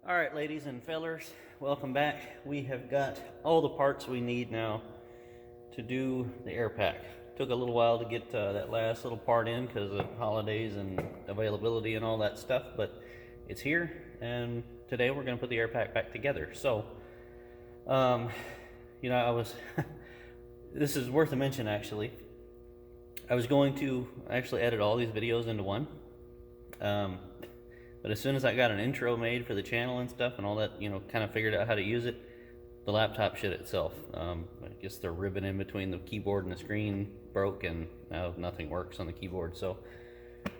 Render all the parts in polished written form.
All right, ladies and fellers, welcome back. We have got all the parts we need now to do the air pack. Took a little while to get that last little part in because of holidays and availability and all that stuff, but it's here, and today we're going to put the air pack back together. So, you know, I was, this is worth a mention actually. I was going to actually edit all these videos into one. But as soon as I got an intro made for the channel and stuff and all that, you know, kind of figured out how to use it, the laptop shit itself. I guess the ribbon in between the keyboard and the screen broke, and now nothing works on the keyboard. So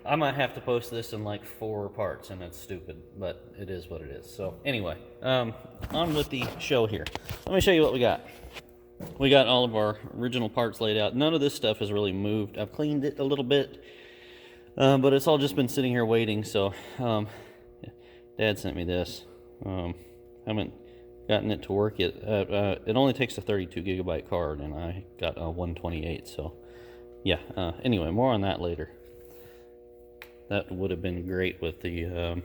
I might have to post this in like 4 parts, and that's stupid, but it is what it is. So anyway, on with the show here. Let me show you what we got. We got all of our original parts laid out. None of this stuff has really moved. I've cleaned it a little bit. But it's all just been sitting here waiting, so Dad sent me this. Haven't gotten it to work yet. It only takes a 32 gigabyte card, and I got a 128, so yeah. Anyway, more on that later. That would have been great with the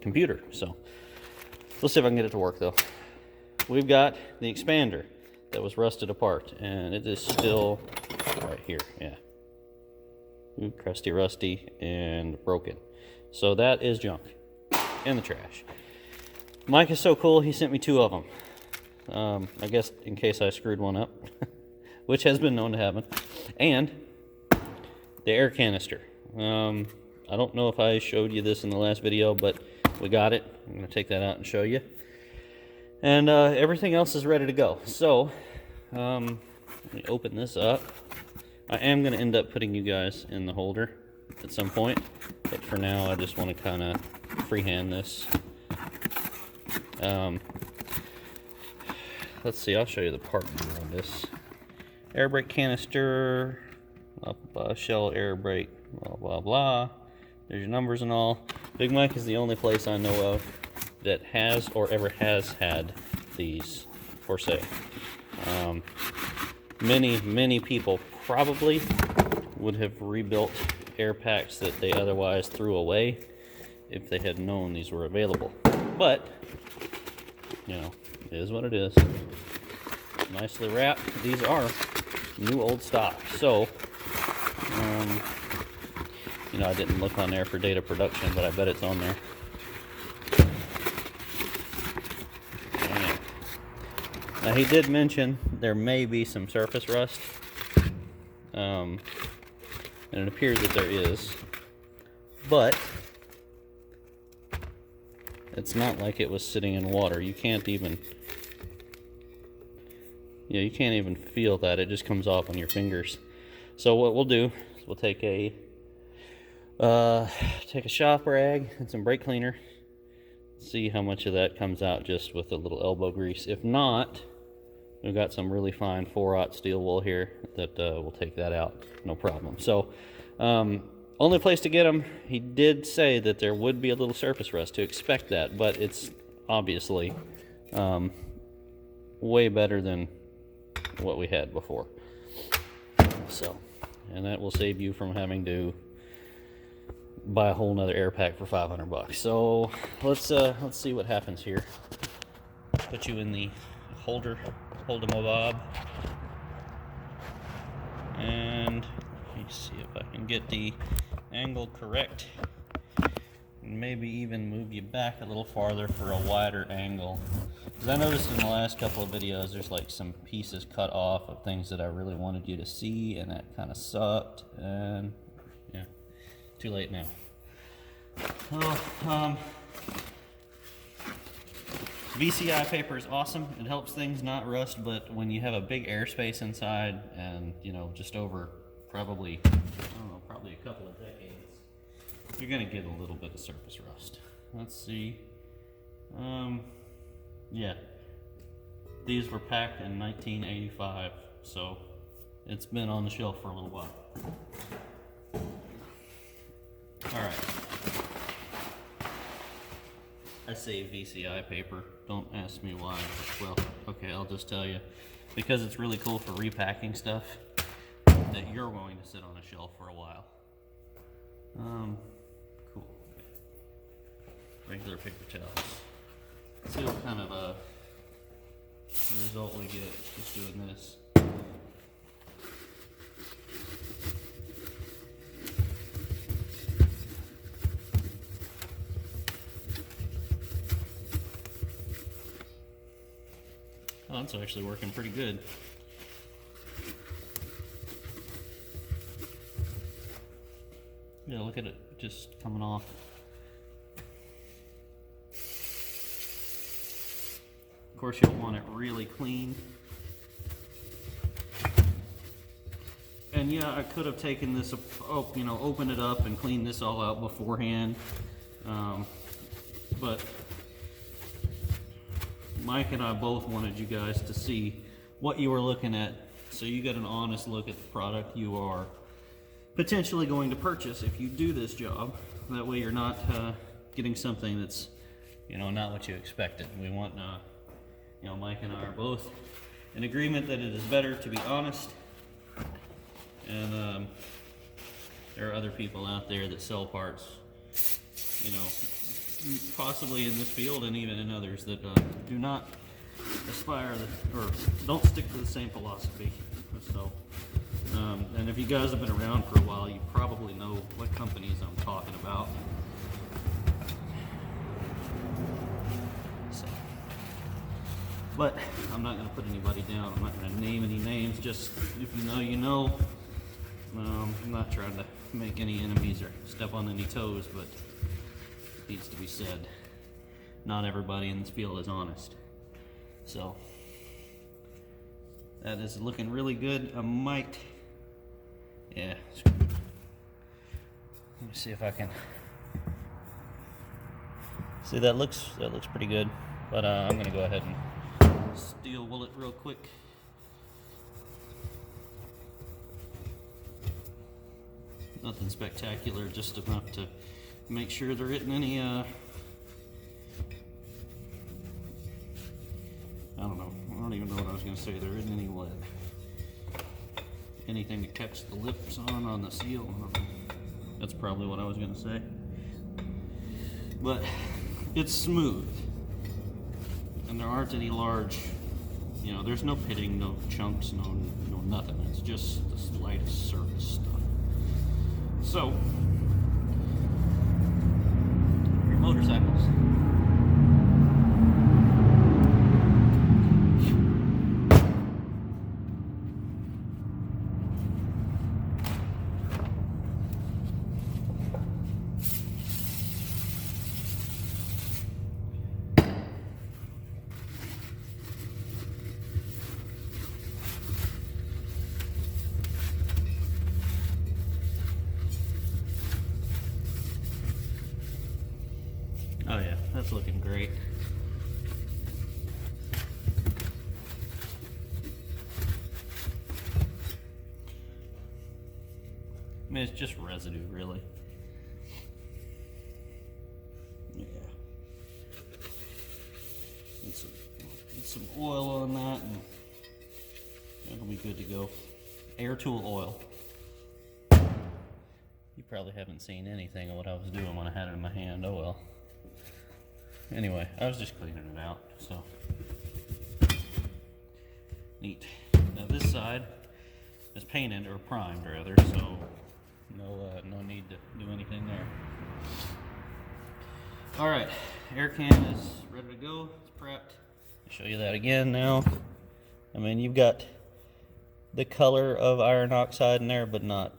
computer, so we'll see if I can get it to work, though. We've got the expander that was rusted apart, and it is still right here, yeah. Crusty, rusty, and broken. So that is junk in the trash. Mike is so cool, he sent me 2 of them. I guess in case I screwed one up, which has been known to happen. And the air canister. I don't know if I showed you this in the last video, but we got it. I'm going to take that out and show you. And everything else is ready to go. So let me open this up. I am going to end up putting you guys in the holder at some point, but for now I just want to kind of freehand this. Let's see, I'll show you the part number on this. Air brake canister, shell air brake, blah blah blah. There's your numbers and all. Big Mike is the only place I know of that has or ever has had these for sale. Many people probably would have rebuilt air packs that they otherwise threw away if they had known these were available. But, you know, it is what it is. Nicely wrapped. These are new old stock. So, you know, I didn't look on there for date of production, but I bet it's on there. Now, he did mention there may be some surface rust, and it appears that there is, but it's not like it was sitting in water. You can't even, you can't even feel that. It just comes off on your fingers. So what we'll do is we'll take a shop rag and some brake cleaner. See how much of that comes out just with a little elbow grease. If not, we've got some really fine 4/0 steel wool here that will take that out, no problem. So, only place to get them, he did say that there would be a little surface rust, to expect that, but it's obviously way better than what we had before. So, and that will save you from having to buy a whole nother air pack for $500. So let's see what happens here. Put you in the holder, hold them bob, and let me see if I can get the angle correct, and maybe even move you back a little farther for a wider angle, because I noticed in the last couple of videos there's like some pieces cut off of things that I really wanted you to see, and that kind of sucked, and yeah, too late now. Oh, VCI paper is awesome. It helps things not rust, but when you have a big airspace inside and, you know, just over probably, I don't know, probably a couple of decades, you're going to get a little bit of surface rust. Let's see. Yeah. These were packed in 1985, so it's been on the shelf for a little while. All right. I say VCI paper. Don't ask me why. Well, okay, I'll just tell you. Because it's really cool for repacking stuff that you're going to sit on a shelf for a while. Cool. Regular paper towels. See what kind of a result we get just doing this. Oh, it's actually working pretty good. Yeah, look at it just coming off. Of course, you'll want it really clean. And yeah, I could have taken this, you know, opened it up and cleaned this all out beforehand. But Mike and I both wanted you guys to see what you were looking at, so you get an honest look at the product you are potentially going to purchase if you do this job. That way you're not getting something that's, you know, not what you expected. We want, you know, Mike and I are both in agreement that it is better to be honest. And there are other people out there that sell parts, you know, possibly in this field and even in others that do not aspire or don't stick to the same philosophy. So, and if you guys have been around for a while, you probably know what companies I'm talking about. So, but I'm not going to put anybody down. I'm not going to name any names. Just if you know, you know. I'm not trying to make any enemies or step on any toes, but it needs to be said. Not everybody in this field is honest. So, that is looking really good. I might, yeah. Let me see if I can. See, that looks pretty good. But I'm gonna go ahead and steel wool it real quick. Nothing spectacular, just enough to make sure there isn't any, I don't even know what I was going to say. There isn't any lead. Anything to catch the lips on the seal. I don't know. That's probably what I was going to say. But it's smooth. And there aren't any large, you know, there's no pitting, no chunks, no nothing. It's just the slightest surface stuff. So, your motorcycles. Oh yeah, that's looking great. I mean, it's just residue, really. Yeah. Get some oil on that, and that'll be good to go. Air tool oil. You probably haven't seen anything of what I was doing when I had it in my hand. Oh well. Anyway, I was just cleaning it out, so. Neat. Now this side is painted, or primed rather, so no need to do anything there. All right, air can is ready to go, it's prepped. I'll show you that again now. I mean, you've got the color of iron oxide in there, but not,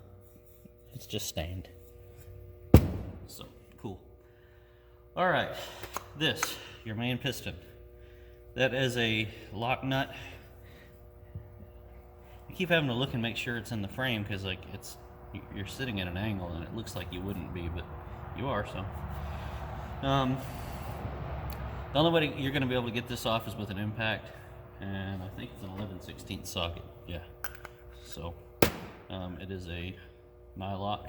it's just stained. So, cool. All right. This, your main piston. That is a lock nut. I keep having to look and make sure it's in the frame because like you're sitting at an angle and it looks like you wouldn't be, but you are. So the only way you're going to be able to get this off is with an impact, and I think it's an 11/16 socket. Yeah. So it is a nylock.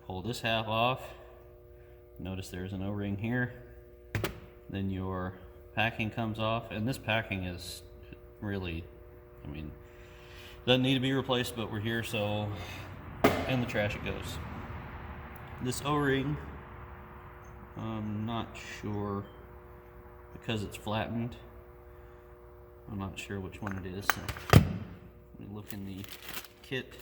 Pull this half off. Notice there's an O-ring here. Then your packing comes off, and this packing is really, I mean, doesn't need to be replaced, but we're here, so in the trash it goes. This O-ring, I'm not sure because it's flattened. I'm not sure which one it is. So let me look in the kit.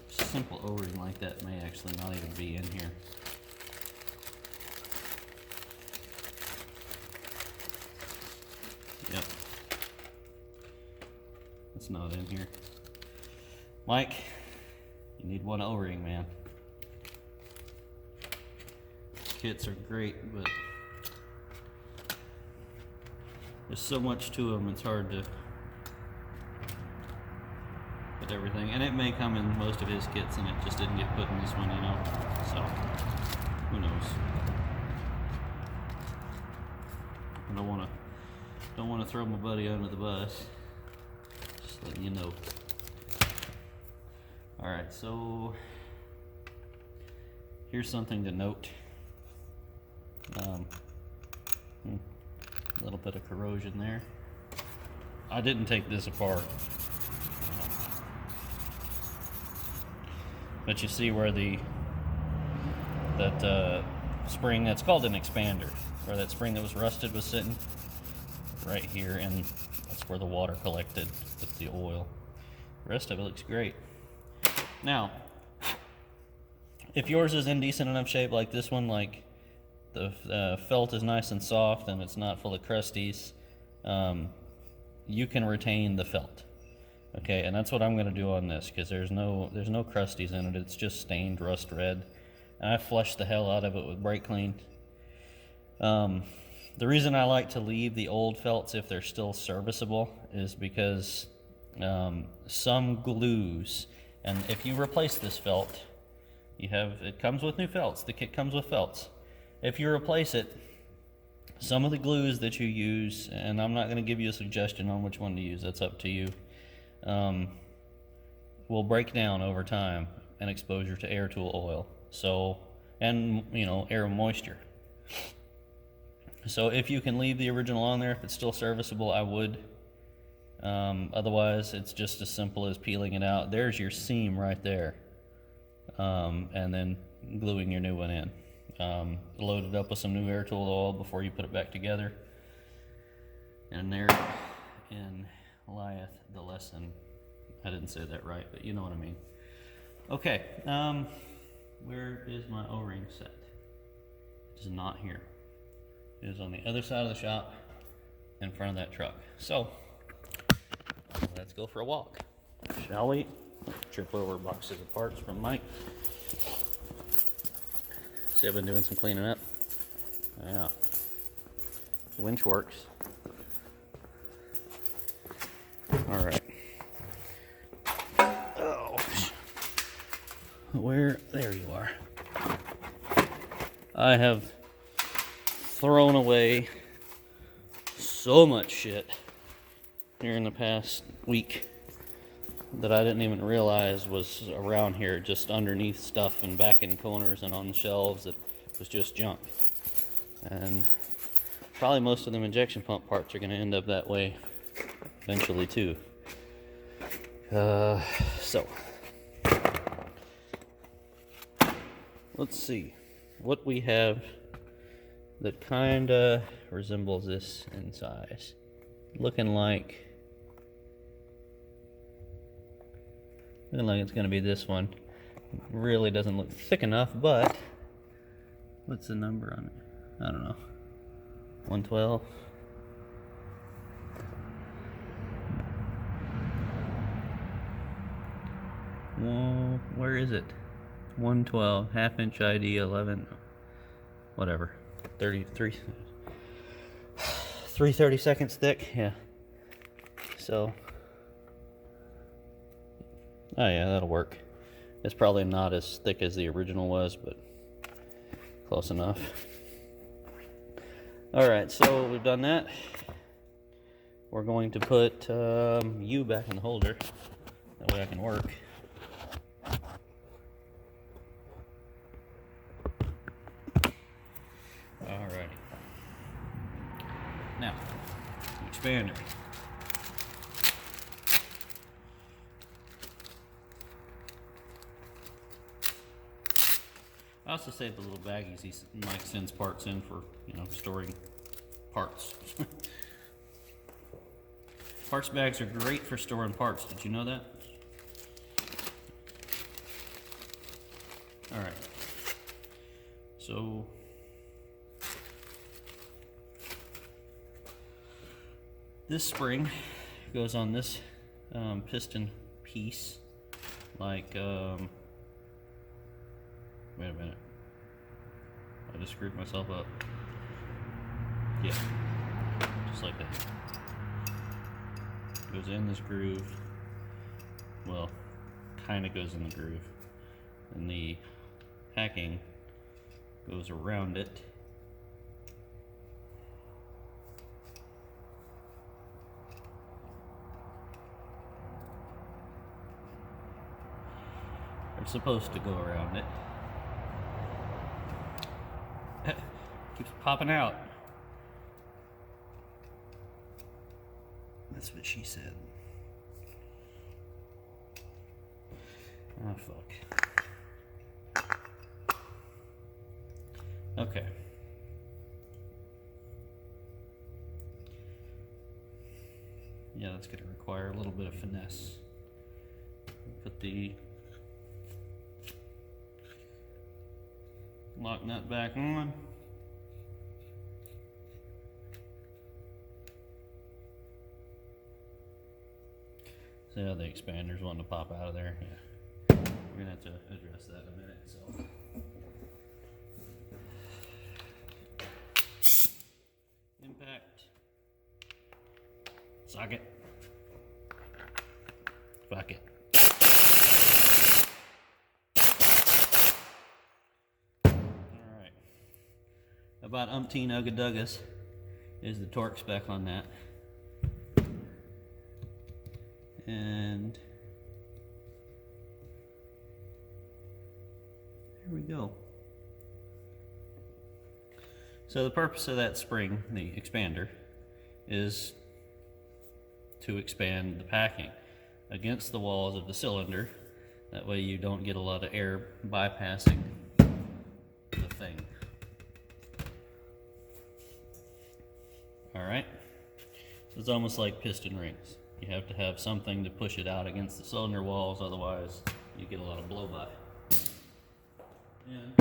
A simple O-ring like that may actually not even be in here. Yep. It's not in here. Mike, you need one O-ring, man. Kits are great, but there's so much to them, it's hard to put everything. And it may come in most of his kits and it just didn't get put in this one, you know? So, who knows? I don't wanna throw my buddy under the bus. Just letting you know. Alright, so here's something to note. A little bit of corrosion there. I didn't take this apart. But you see where that spring, that's called an expander, where that spring that was rusted was sitting right here, and that's where the water collected with the oil. The rest of it looks great. Now, if yours is in decent enough shape like this one, like the felt is nice and soft and it's not full of crusties, you can retain the felt. Okay, and that's what I'm going to do on this, because there's no crusties in it. It's just stained rust red, and I flushed the hell out of it with brake clean. The reason I like to leave the old felts if they're still serviceable is because some glues, and if you replace this felt, it comes with new felts. The kit comes with felts. If you replace it, some of the glues that you use, and I'm not going to give you a suggestion on which one to use, that's up to you, will break down over time and exposure to air tool oil. So, and air and moisture. So if you can leave the original on there, if it's still serviceable, I would. Otherwise, it's just as simple as peeling it out. There's your seam right there, and then gluing your new one in. Load it up with some new air tool oil before you put it back together. And therein lieth the lesson. I didn't say that right, but you know what I mean. Okay, where is my O-ring set? It is not here. It is on the other side of the shop in front of that truck. So, let's go for a walk, shall we? Trip over boxes of parts from Mike. See, I've been doing some cleaning up. Yeah. The winch works. All right. Oh. There you are. I have thrown away so much shit here in the past week that I didn't even realize was around here, just underneath stuff and back in corners and on shelves that was just junk. And probably most of them injection pump parts are going to end up that way eventually too. So let's see what we have that kind of resembles this in size. Looking like it's going to be this one. Really doesn't look thick enough, but what's the number on it? I don't know. 112. Well, where is it? 112, half inch ID, 11, whatever. 3/32 thick, yeah. So, oh yeah, that'll work. It's probably not as thick as the original was, but close enough. Alright, so we've done that. We're going to put you back in the holder. That way I can work. Alrighty. Now, expander. I also save the little baggies Mike sends parts in for, you know, storing parts. Parts bags are great for storing parts. Did you know that? All right. So this spring goes on this piston piece, like, wait a minute, I just screwed myself up. Yeah, just like that. Goes in this groove, well, kind of goes in the groove, and the packing goes around it. They're supposed to go around it. Keeps popping out. That's what she said. Oh, fuck. Okay. Yeah, that's going to require a little bit of finesse. Put the lock nut back on. See how the expander's wanting to pop out of there? Yeah. We're gonna have to address that in a minute, so. Impact. Socket. Fuck it. Alright. About umpteen ugga-duggas is the torque spec on that. And there we go. So the purpose of that spring, the expander, is to expand the packing against the walls of the cylinder. That way you don't get a lot of air bypassing the thing. Alright? So it's almost like piston rings. You have to have something to push it out against the cylinder walls, otherwise you get a lot of blow-by. And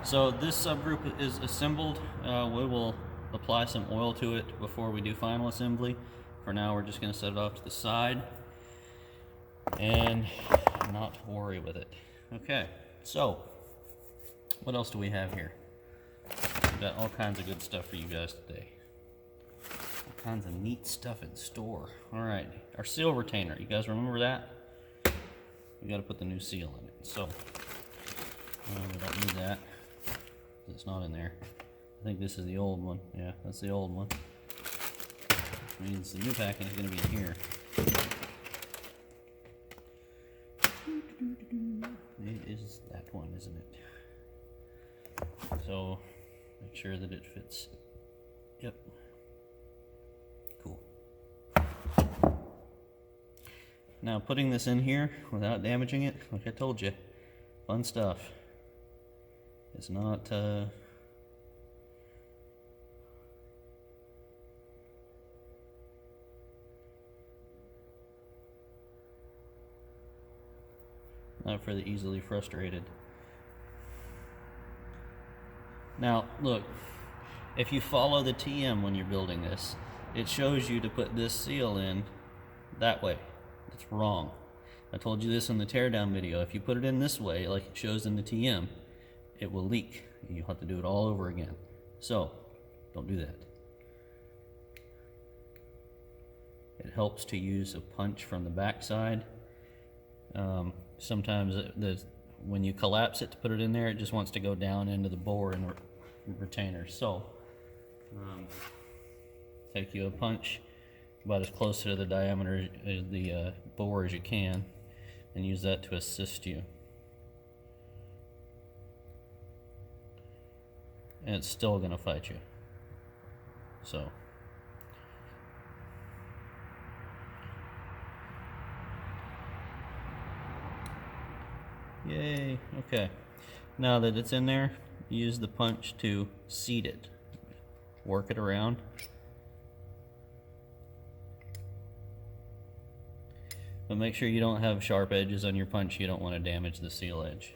so this subgroup is assembled. We will apply some oil to it before we do final assembly. For now, we're just going to set it off to the side and not worry with it. Okay, so what else do we have here? We've got all kinds of good stuff for you guys today. All kinds of neat stuff in store. All right, our seal retainer. You guys remember that? We got to put the new seal in it. So we don't need that. It's not in there. I think this is the old one. Yeah, that's the old one. Which means the new packing is going to be in here. It is that one, isn't it? So make sure that it fits. Yep. Cool. Now putting this in here without damaging it, like I told you, fun stuff. It's not not for the easily frustrated. Now, look, if you follow the TM when you're building this, it shows you to put this seal in that way. It's wrong. I told you this in the teardown video. If you put it in this way, like it shows in the TM, it will leak. You'll have to do it all over again. So, don't do that. It helps to use a punch from the back side. Sometimes when you collapse it to put it in there, it just wants to go down into the bore and retainer. So, take you a punch about as close to the diameter of the bore as you can, and use that to assist you. And it's still going to fight you. So. Yay, okay. Now that it's in there, use the punch to seat it. Work it around. But make sure you don't have sharp edges on your punch. You don't want to damage the seal edge.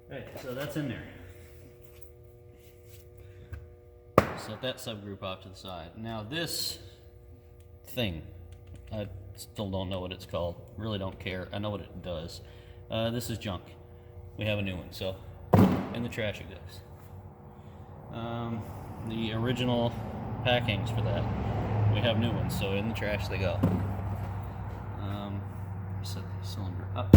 Alright, so that's in there. Set that subgroup off to the side. Now this thing, I still don't know what it's called. Really don't care. I know what it does. This is junk. We have a new one, so in the trash it goes. The original packings for that, we have new ones, so in the trash they go. Set the cylinder up.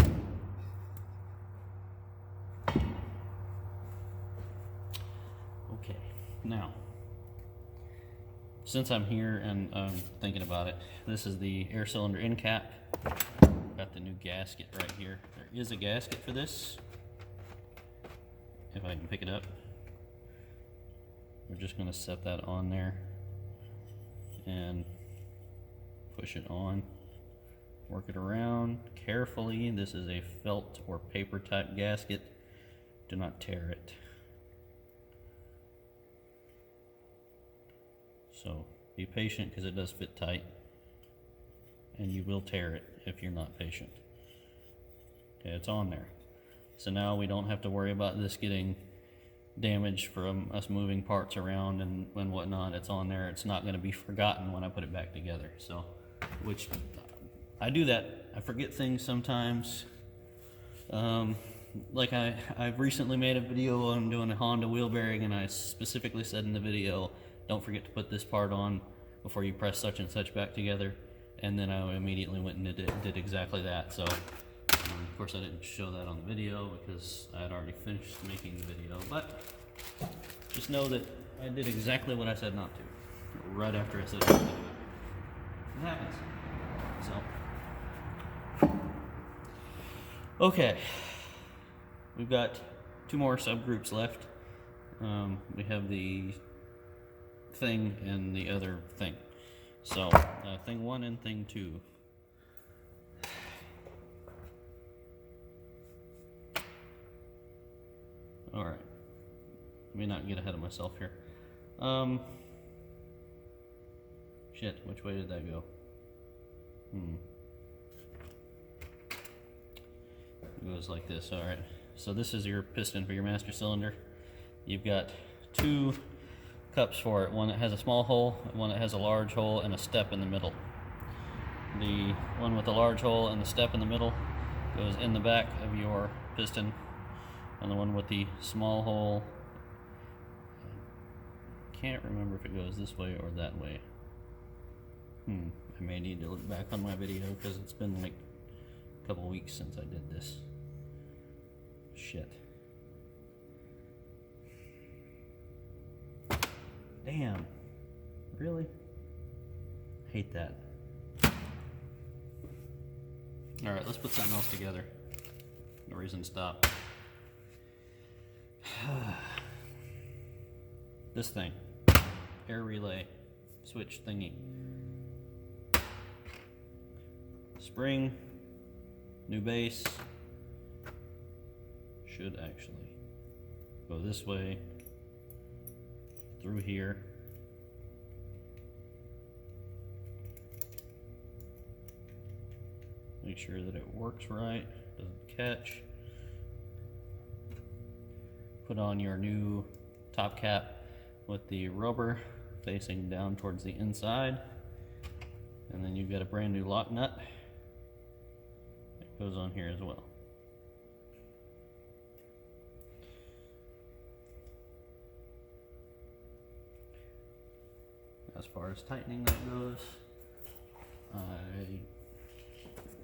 Okay, now, since I'm here and I'm thinking about it, this is the air cylinder end cap. Got the new gasket right here. There is a gasket for this, if I can pick it up. We're just going to set that on there and push it on. Work it around carefully. This is a felt or paper type gasket. Do not tear it. So be patient because it does fit tight, and you will tear it if you're not patient. Okay, it's on there. So now we don't have to worry about this getting damaged from us moving parts around and whatnot. It's on there. It's not going to be forgotten when I put it back together. So, which I do that. I forget things sometimes. Like I've recently made a video on doing a Honda wheel bearing, and I specifically said in the video, don't forget to put this part on before you press such and such back together. And then I immediately went and did exactly that. So, of course I didn't show that on the video because I had already finished making the video. But just know that I did exactly what I said not to, right after I said I was going to do it. It happens. So, okay, we've got 2 more subgroups left. We have the thing and the other thing. So, thing 1 and thing 2. Alright, let me not get ahead of myself here. Shit, which way did that go? It goes like this. Alright, so this is your piston for your master cylinder. You've got 2 cups for it, one that has a small hole, one that has a large hole, and a step in the middle. The one with the large hole and the step in the middle goes in the back of your piston, and the one with the small hole, I can't remember if it goes this way or that way. I may need to look back on my video because it's been like a couple weeks since I did this. Shit. Damn. Really? Hate that. Alright, let's put something else together. No reason to stop. This thing. Air relay. Switch thingy. Spring. New base. Should actually go this way. Through here. Make sure that it works right, doesn't catch. Put on your new top cap with the rubber facing down towards the inside. And then you've got a brand new lock nut that goes on here as well. As far as tightening that goes, I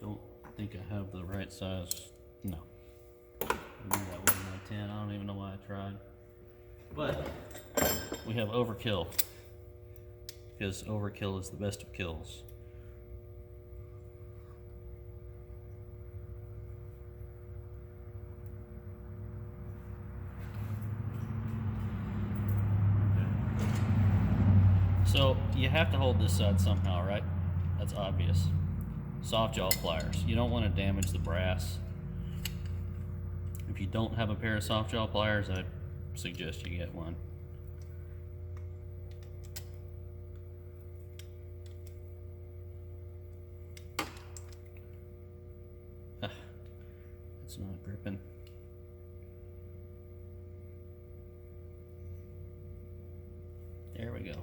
don't think I have the right size. No. I knew that wasn't my 10. I don't even know why I tried. But we have overkill, because overkill is the best of kills. So you have to hold this side somehow, right? That's obvious. Soft jaw pliers. You don't want to damage the brass. If you don't have a pair of soft jaw pliers, I suggest you get one. It's not gripping. There we go.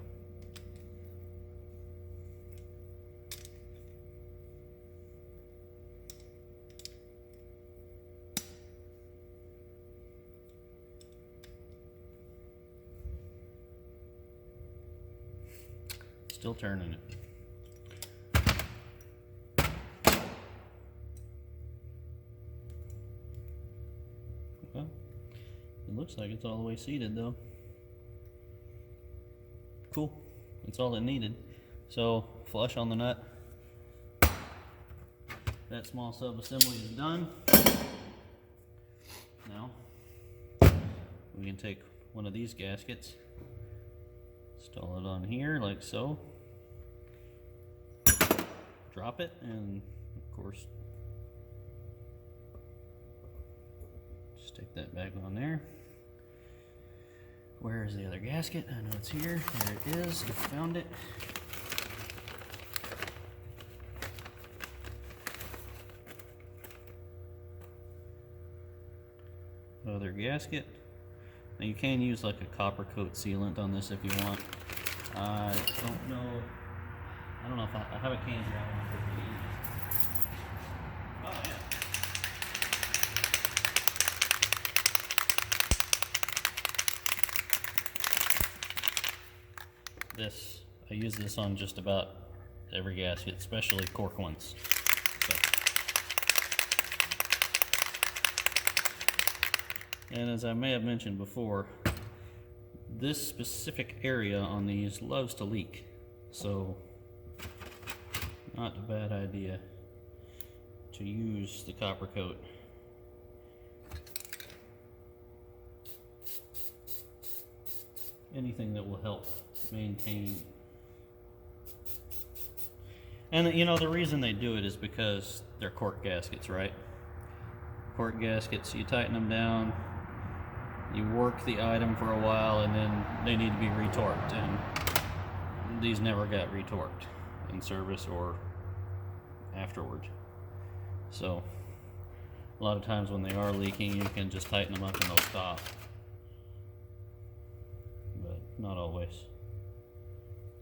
Still turning it. Well, it looks like it's all the way seated though. Cool, that's all it needed. So flush on the nut. That small sub-assembly is done. Now we can take one of these gaskets, install it on here like so, drop it, and of course just take that back on there. Where is the other gasket? I know it's here. There it is. I found it. Other gasket. Now you can use like a copper coat sealant on this if you want. I don't know. I don't know if I have a can here. I want to use. Oh yeah. This, I use this on just about every gasket, especially cork ones. So. And as I may have mentioned before, this specific area on these loves to leak. So, not a bad idea to use the copper coat. Anything that will help maintain. And you know, the reason they do it is because they're cork gaskets, right? Cork gaskets, you tighten them down, you work the item for a while, and then they need to be retorqued, and these never got retorqued in service or afterwards. So a lot of times when they are leaking, you can just tighten them up and they'll stop, but not always.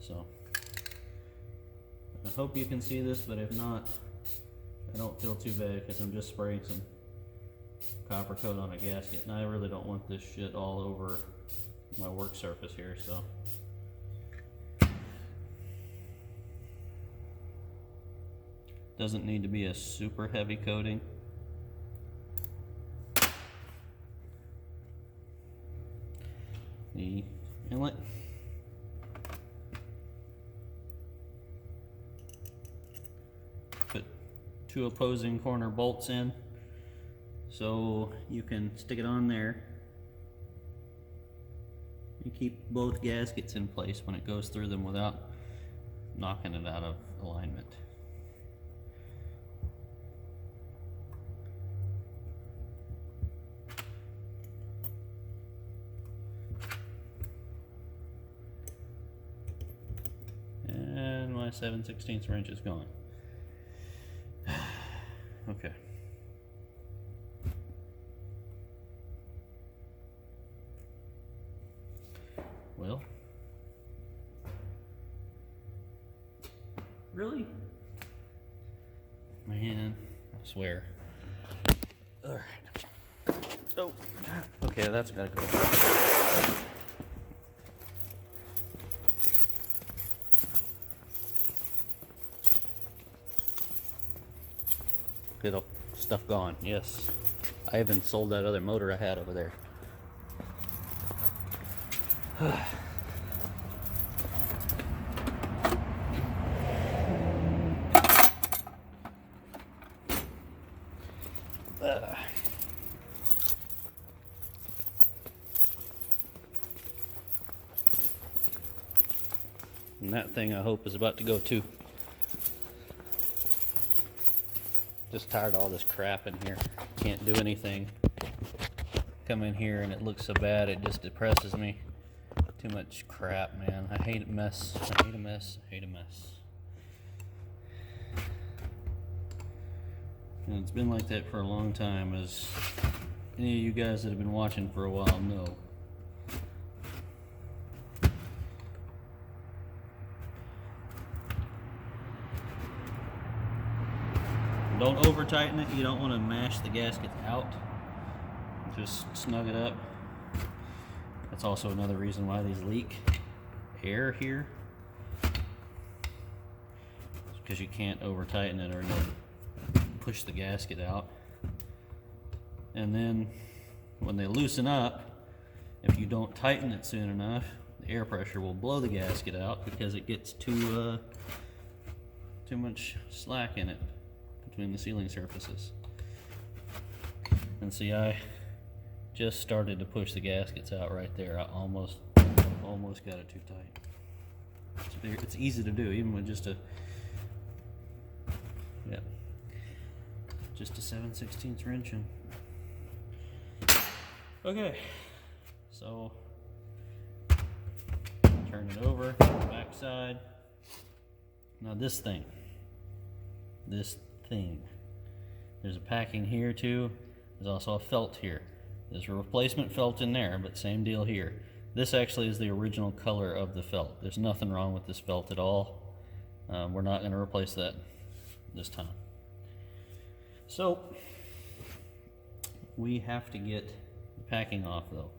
So I hope you can see this, but if not, I don't feel too bad because I'm just spraying some copper coat on a gasket, and I really don't want this shit all over my work surface here, so. Doesn't need to be a super heavy coating. The inlet. Put 2 opposing corner bolts in, so you can stick it on there. You keep both gaskets in place when it goes through them without knocking it out of alignment. And my 7/16 wrench is gone. Okay. Well, really? Man, I swear. All right. Oh, okay, that's gotta go. Little stuff gone, yes. I even sold that other motor I had over there. And that thing, I hope, is about to go too. Just tired of all this crap in here. Can't do anything. come in here and it looks so bad, it just depresses me. Too much crap, man. I hate a mess. I hate a mess. I hate a mess. And it's been like that for a long time, as any of you guys that have been watching for a while know. Don't over tighten it. You don't want to mash the gasket out. Just snug it up. That's also another reason why these leak air here. It's because you can't over tighten it or you'll push the gasket out. And then when they loosen up, if you don't tighten it soon enough, the air pressure will blow the gasket out because it gets too much slack in it between the sealing surfaces. And see, I just started to push the gaskets out right there. I almost got it too tight. It's easy to do, even with just a 7/16 wrenching. Okay, so turn it over, back side. Now this thing, there's a packing here too. There's also a felt here. There's a replacement felt in there, but same deal here. This actually is the original color of the felt. There's nothing wrong with this felt at all. We're not going to replace that this time. So we have to get the packing off though.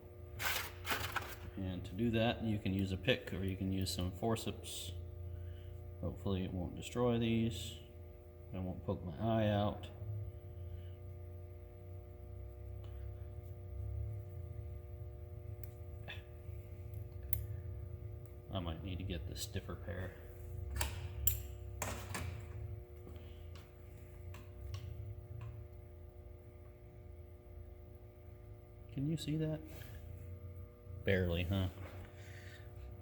And to do that, you can use a pick or you can use some forceps. Hopefully it won't destroy these. I won't poke my eye out. I might need to get the stiffer pair. Can you see that? Barely, huh?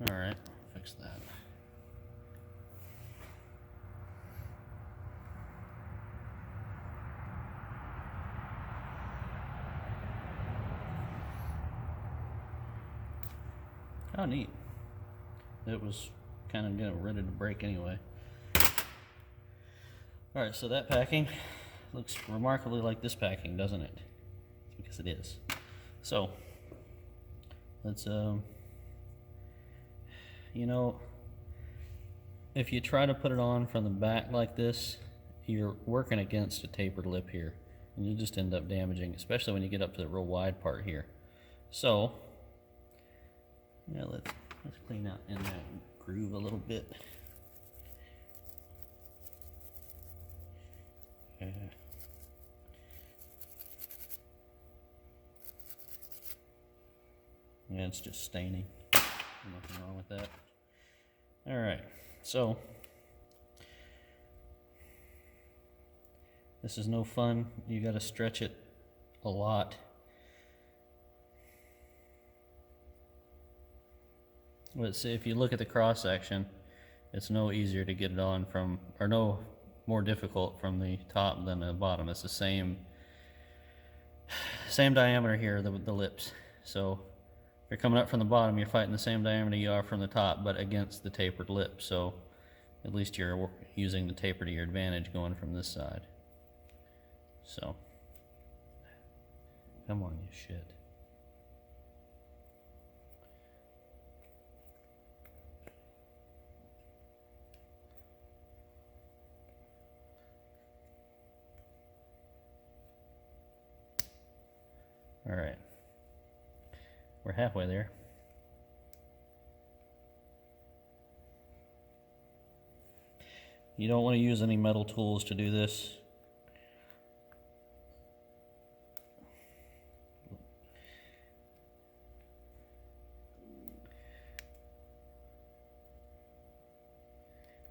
Alright, I'll fix that. Oh, neat. It was kind of getting ready to break anyway. Alright, so that packing looks remarkably like this packing, doesn't it? Because it is. So, let's, you know, if you try to put it on from the back like this, you're working against a tapered lip here. And you just end up damaging, especially when you get up to the real wide part here. So, yeah, let's clean out in that groove a little bit. Yeah, it's just staining. Nothing wrong with that. All right, so this is no fun. You got to stretch it a lot. Let's see, if you look at the cross section, it's no easier to get it on from, or no more difficult from the top than the bottom. It's the same diameter here, the lips. So if you're coming up from the bottom, you're fighting the same diameter you are from the top, but against the tapered lip. So at least you're using the taper to your advantage going from this side. So, come on, you shit. All right, we're halfway there. You don't want to use any metal tools to do this.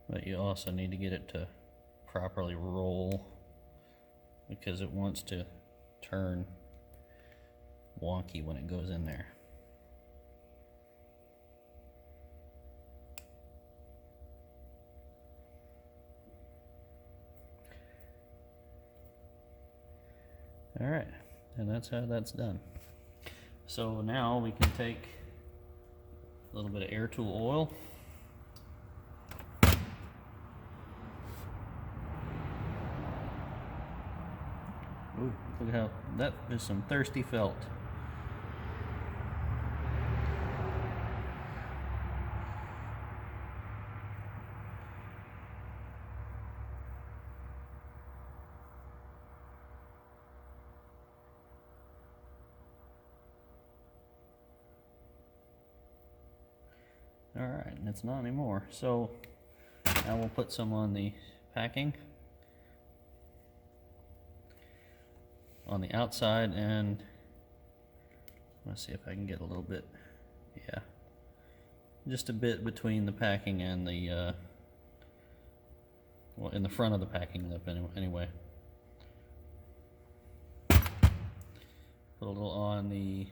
But you also need to get it to properly roll because it wants to turn wonky when it goes in there. All right, and that's how that's done. So now we can take a little bit of air tool oil. Ooh, look how that is some thirsty felt. All right, and it's not anymore. So now we'll put some on the packing on the outside, and let's see if I can get a little bit, yeah, just a bit between the packing and the, well, in the front of the packing lip anyway. Put a little on the,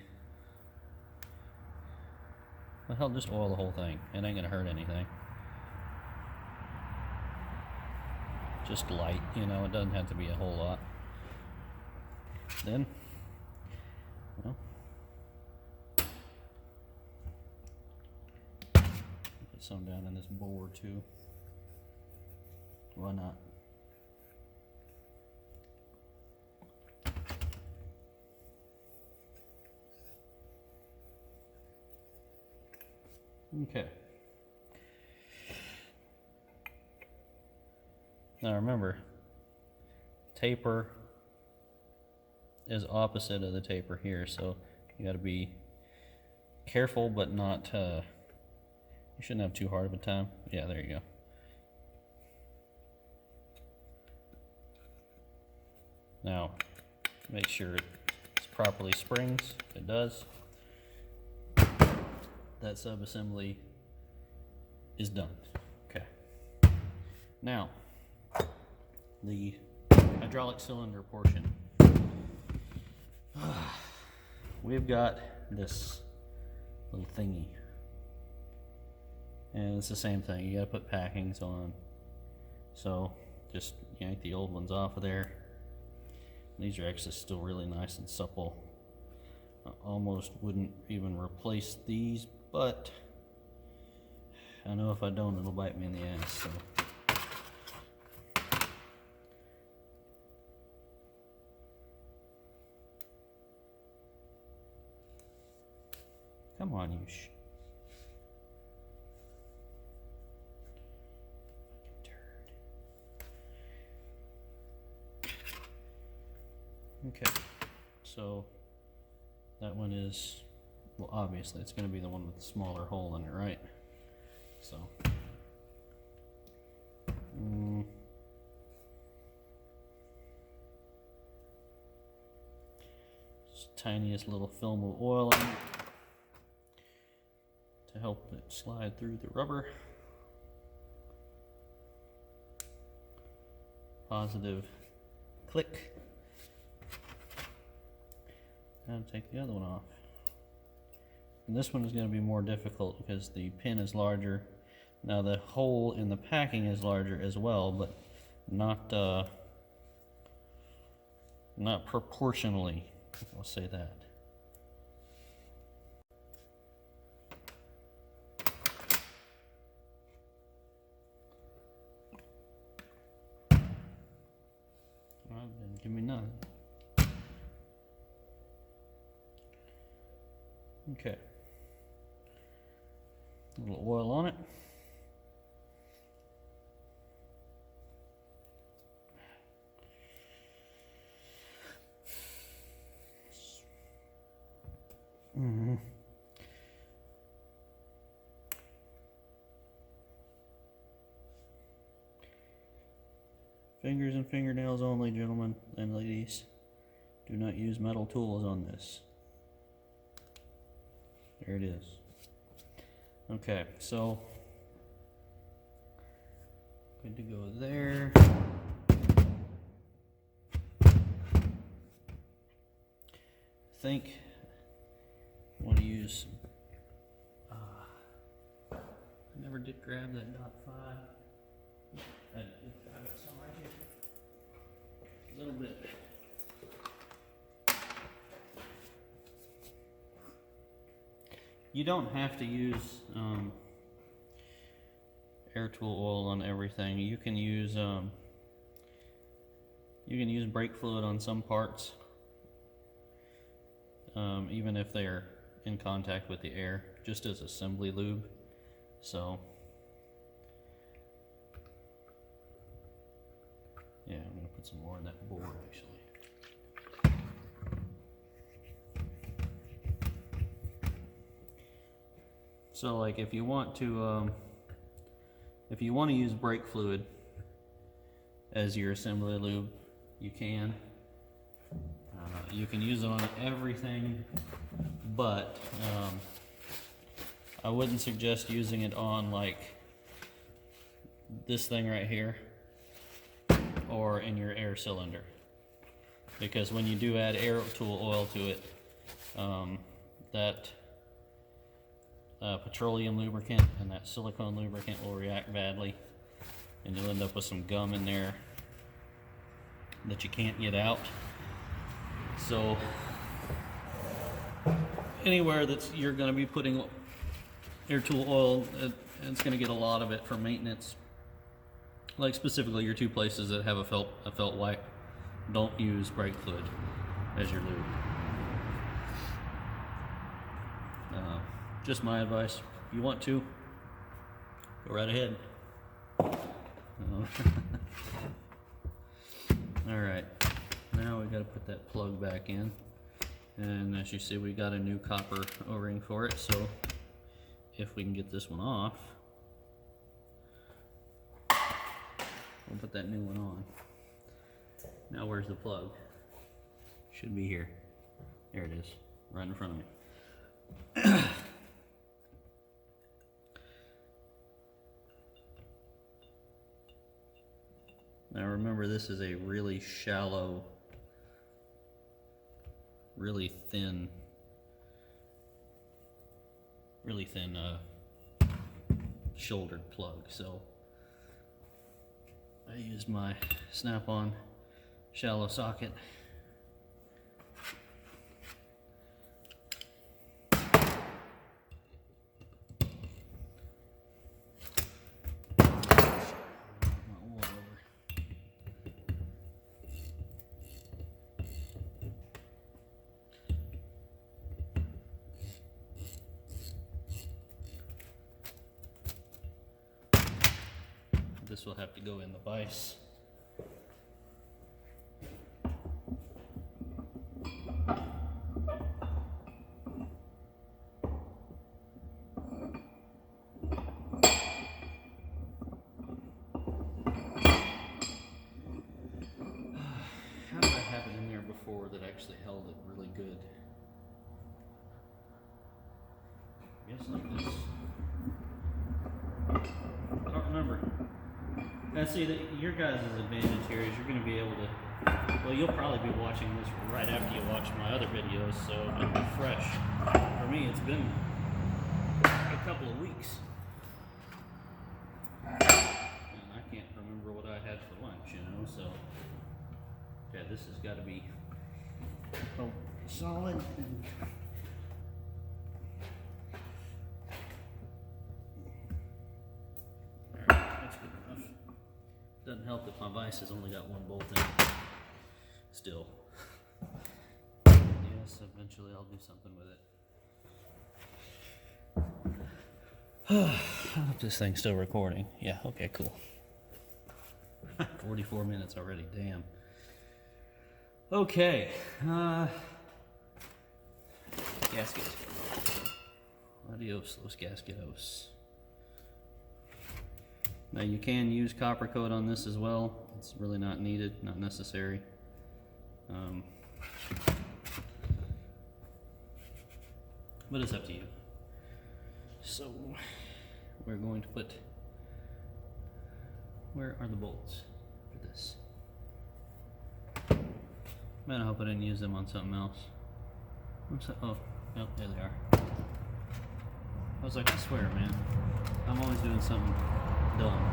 well, hell, just oil the whole thing. It ain't gonna hurt anything. Just light, you know, it doesn't have to be a whole lot. Then, well, put some down in this board too. Why not? Okay. Now remember, taper is opposite of the taper here, so you got to be careful, but not, you shouldn't have too hard of a time. Yeah, there you go. Now, make sure it properly springs. If it does, that sub-assembly is done. Okay. Now, the hydraulic cylinder portion. We've got this little thingy, and it's the same thing. You gotta put packings on, so just yank the old ones off of there. These are actually still really nice and supple. I almost wouldn't even replace these, but I know if I don't, it'll bite me in the ass. So come on, you turd. Okay, so that one is, well, obviously it's going to be the one with the smaller hole in it, right? So just tiniest little film of oil in it to help it slide through the rubber. Positive click. And take the other one off. And this one is going to be more difficult because the pin is larger. Now the hole in the packing is larger as well, but not proportionally. I'll say that. Well, then give me none. Okay. A little oil on it. Fingers and fingernails only, gentlemen and ladies. Do not use metal tools on this. There it is. Okay, so good to go there. I think I want to use I never did grab that .5. I got some right here. A little bit. You don't have to use air tool oil on everything. You can use brake fluid on some parts, even if they're in contact with the air, just as assembly lube. So yeah, I'm gonna put some more in that board actually. So like if you want to use brake fluid as your assembly lube, you can. You can use it on everything, but I wouldn't suggest using it on like this thing right here or in your air cylinder, because when you do add air tool oil to it, that petroleum lubricant and that silicone lubricant will react badly, and you'll end up with some gum in there that you can't get out. So anywhere that you're going to be putting air tool oil, it's going to get a lot of it for maintenance. Like specifically your two places that have a felt wipe, don't use brake fluid as your lube. Just my advice. If you want to, go right ahead. Alright, now we got to put that plug back in, and as you see, we got a new copper O-ring for it. So if we can get this one off, we'll put that new one on. Now where's the plug? Should be here. There it is, right in front of me. Now remember, this is a really shallow, really thin shouldered plug. So I used my snap-on shallow socket. This will have to go in the vise. How did I have it in there before that actually held it really good? I guess like this. I don't remember. Now see, your guys' advantage here is you're going to be able to, well, you'll probably be watching this right after you watch my other videos, so it'll be fresh. For me, it's been a couple of weeks. And I can't remember what I had for lunch, you know, so yeah, this has got to be solid. And doesn't help that my vise has only got one bolt in it. Still. Yes, eventually I'll do something with it. I hope this thing's still recording. Yeah, okay, cool. 44 minutes already, damn. Okay. Gasket. Adios, los gasketos. Now you can use copper coat on this as well. It's really not needed, not necessary. But it's up to you. So we're going to put, where are the bolts for this? Man, I hope I didn't use them on something else. Oh, nope, there they are. I was like, I swear, man, I'm always doing something dumb.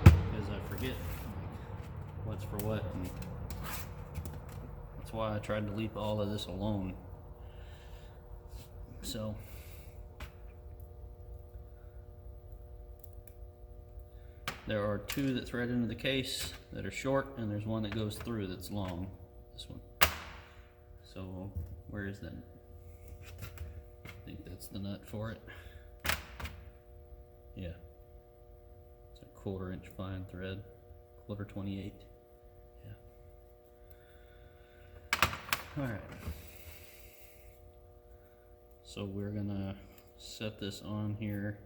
Because I forget what's for what, and that's why I tried to leave all of this alone So there are two that thread into the case that are short, and there's one that goes through that's long. This one. So where is that? I think that's the nut for it. Yeah. It's a 1/4 inch fine thread. 1/4 28. Yeah. Alright. So we're gonna set this on here.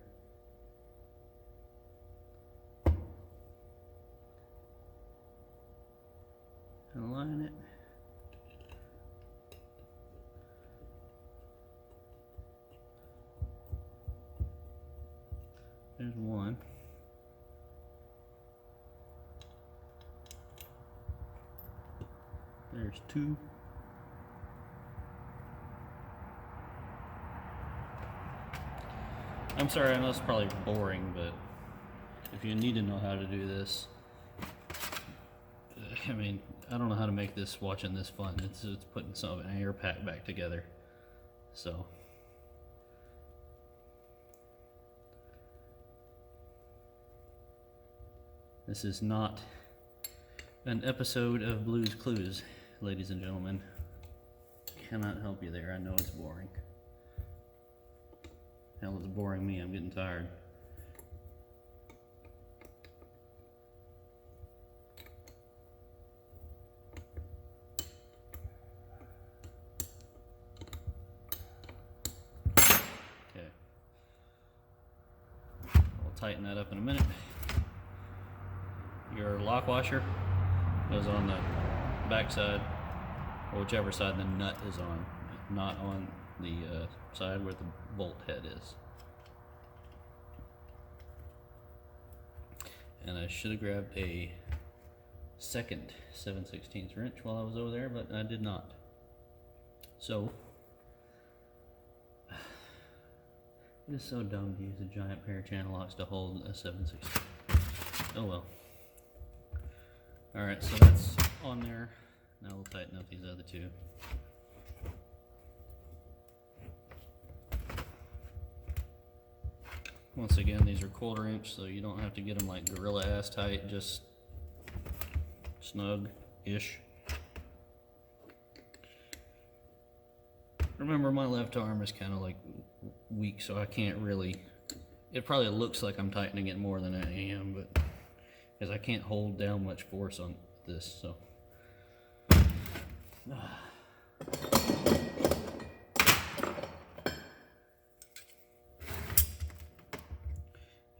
Align it. There's one. There's two. I'm sorry, I know it's probably boring, but if you need to know how to do this, I mean, I don't know how to make this, watching this fun. It's putting some an air pack back together. So this is not an episode of Blue's Clues, ladies and gentlemen. Cannot help you there. I know it's boring. Hell, it's boring me. I'm getting tired. Okay. I'll tighten that up in a minute. Your lock washer goes on the back side, or whichever side the nut is on, not on the side where the bolt head is. And I should have grabbed a second 7/16 wrench while I was over there, but I did not. So it is so dumb to use a giant pair of channel locks to hold a 7/16. Oh well. Alright, so that's on there. Now we'll tighten up these other two. Once again, these are 1/4 inch, so you don't have to get them like gorilla ass tight, just snug-ish. Remember, my left arm is kind of like weak, so I can't really, it probably looks like I'm tightening it more than I am, but because I can't hold down much force on this, so.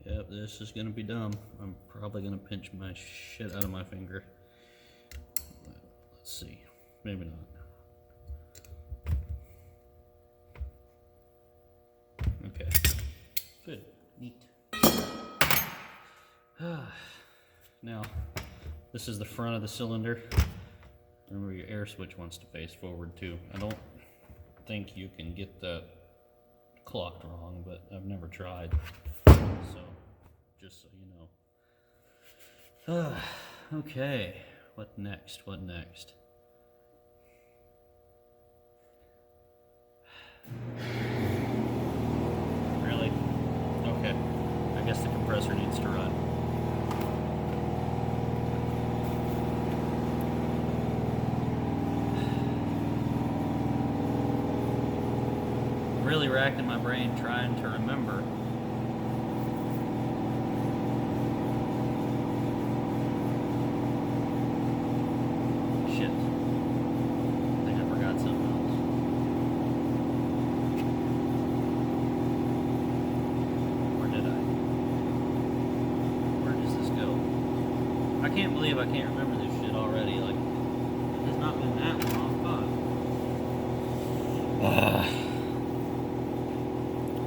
Yep, this is gonna be dumb. I'm probably gonna pinch my shit out of my finger. Let's see, maybe not. Okay, good, neat. Now, this is the front of the cylinder. Remember, your air switch wants to face forward too. I don't think you can get that clocked wrong, but I've never tried. So, just so you know. Okay, what next? What next? Really? Okay. I guess the compressor needs to run. Really racking my brain trying to remember shit. I think I forgot something else. Where did I? Where does this go? I can't believe I can't remember this shit already. Like, it has not been that long.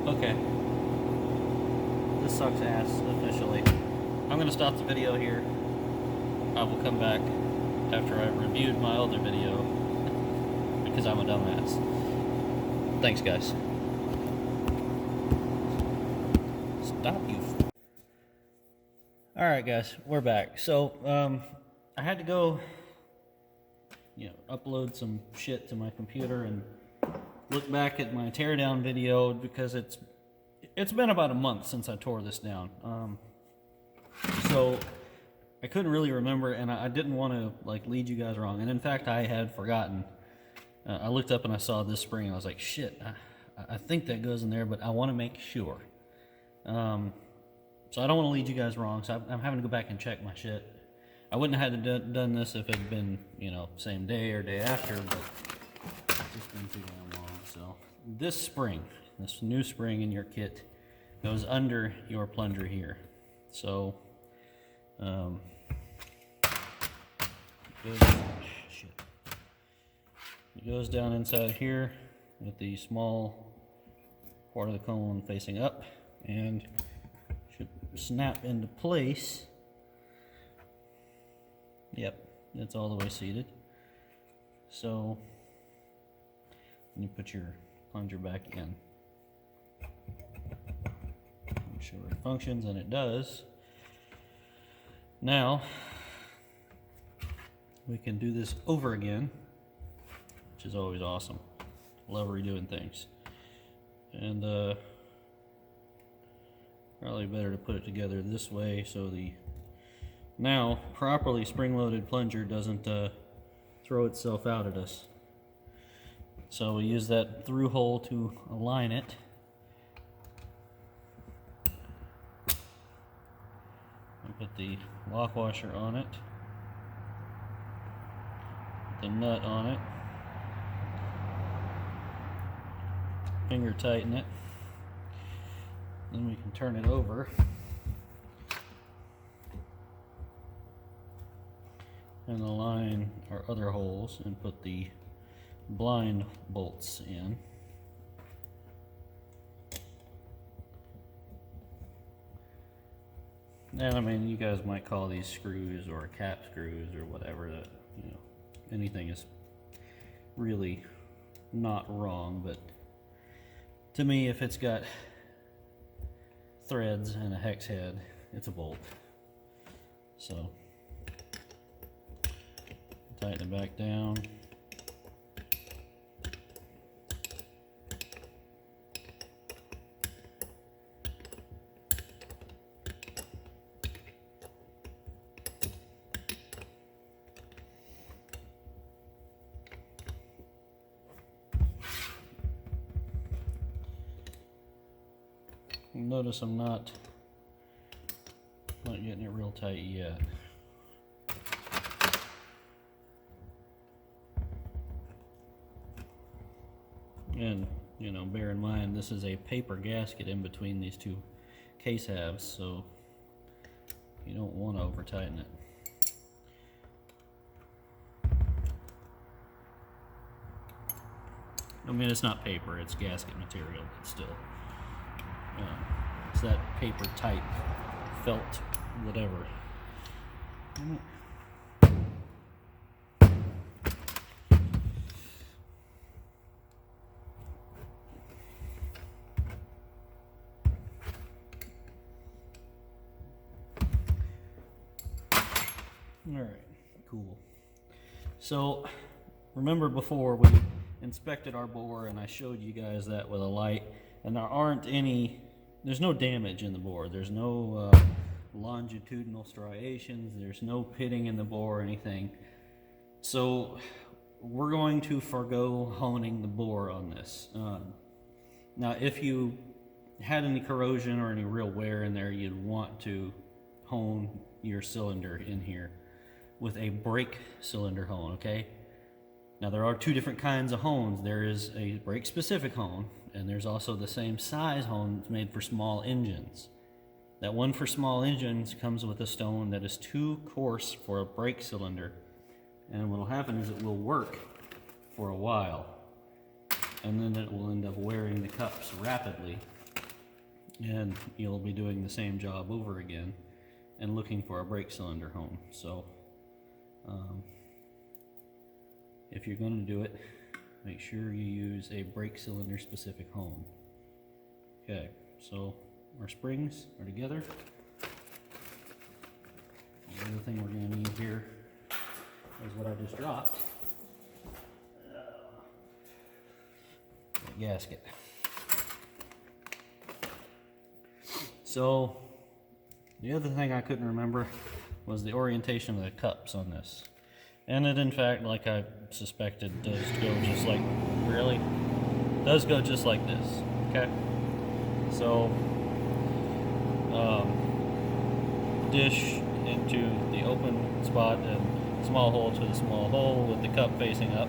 Okay. This sucks ass, officially. I'm going to stop the video here. I will come back after I've reviewed my other video, because I'm a dumbass. Thanks, guys. Stop you. Alright, guys, we're back. So, I had to go, upload some shit to my computer, and look back at my teardown video because it's been about a month since I tore this down. So I couldn't really remember, and I didn't want to like lead you guys wrong. And in fact, I had forgotten. I looked up and I saw this spring. And I was like, shit, I think that goes in there, but I want to make sure. So I don't want to lead you guys wrong. So I'm having to go back and check my shit. I wouldn't have had to done this if it had been, you know, same day or day after, but it's just been too damn long. So this spring, this new spring in your kit goes under your plunger here. So it goes down inside here with the small part of the cone facing up and should snap into place. Yep, it's all the way seated. So you put your plunger back in. Make sure it functions, and it does. Now we can do this over again, which is always awesome. Love redoing things. And probably better to put it together this way so the now properly spring-loaded plunger doesn't throw itself out at us. So we use that through hole to align it. And put the lock washer on it. Put the nut on it. Finger tighten it. Then we can turn it over. And align our other holes and put the blind bolts in. And I mean, you guys might call these screws or cap screws or whatever. That, you know, anything is really not wrong, but to me, if it's got threads and a hex head, it's a bolt. So tighten it back down. Notice I'm not getting it real tight yet. And, you know, bear in mind this is a paper gasket in between these two case halves, so you don't want to over tighten it. I mean, it's not paper, it's gasket material, but still. It's that paper type, felt, whatever. Alright, cool. So, remember before we inspected our bore and I showed you guys that with a light, and there's no damage in the bore. There's no longitudinal striations, there's no pitting in the bore or anything. So we're going to forego honing the bore on this. Now if you had any corrosion or any real wear in there, you'd want to hone your cylinder in here with a brake cylinder hone, okay? Now there are two different kinds of hones. There is a brake specific hone, and there's also the same size hone that's made for small engines. That one for small engines comes with a stone that is too coarse for a brake cylinder, and what will happen is it will work for a while, and then it will end up wearing the cups rapidly, and you'll be doing the same job over again and looking for a brake cylinder hone. So if you're going to do it, make sure you use a brake cylinder specific hone. Okay, so our springs are together. The other thing we're going to need here is what I just dropped. that gasket. So the other thing I couldn't remember was the orientation of the cups on this. And it, in fact, like I suspected, does go just like, really? Does go just like this, okay? So, dish into the open spot and small hole to the small hole with the cup facing up.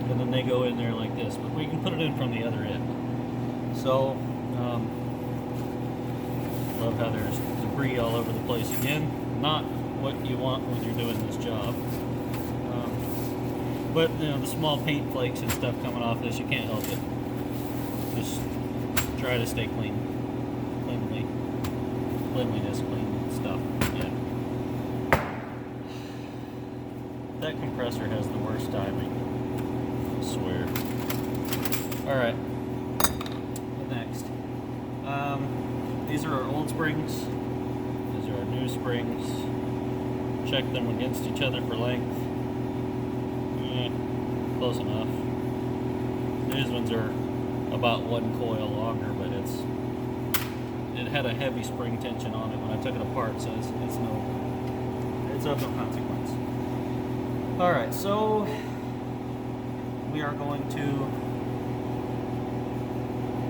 And then they go in there like this, but we can put it in from the other end. So, love how there's debris all over the place again. Not what you want when you're doing this job. But, you know, the small paint flakes and stuff coming off this, you can't help it. Just try to stay clean. Cleanliness, clean stuff. Yeah. That compressor has the worst timing. I swear. Alright. What next? These are our old springs. These are our new springs. Check them against each other for length. Close enough. These ones are about 1 coil longer, but it had a heavy spring tension on it when I took it apart, so it's of no consequence. All right, so we are going to,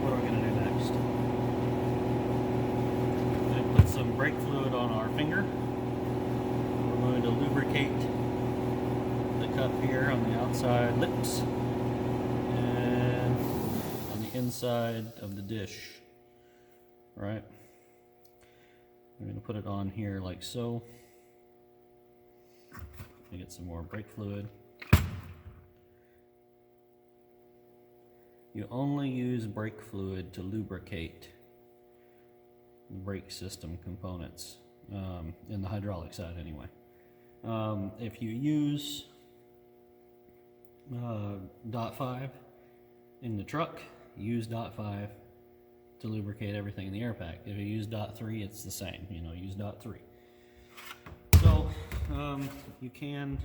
what are we going to do next? We're going to put some brake fluid on our finger. We're going to lubricate the cup here on the outside lips and on the inside of the dish. Right? I'm going to put it on here like so. Let me get some more brake fluid. You only use brake fluid to lubricate the brake system components, in the hydraulic side anyway. If you use .5 in the truck, use .5 to lubricate everything in the air pack. If you use .3, it's the same. You know, use .3. So you can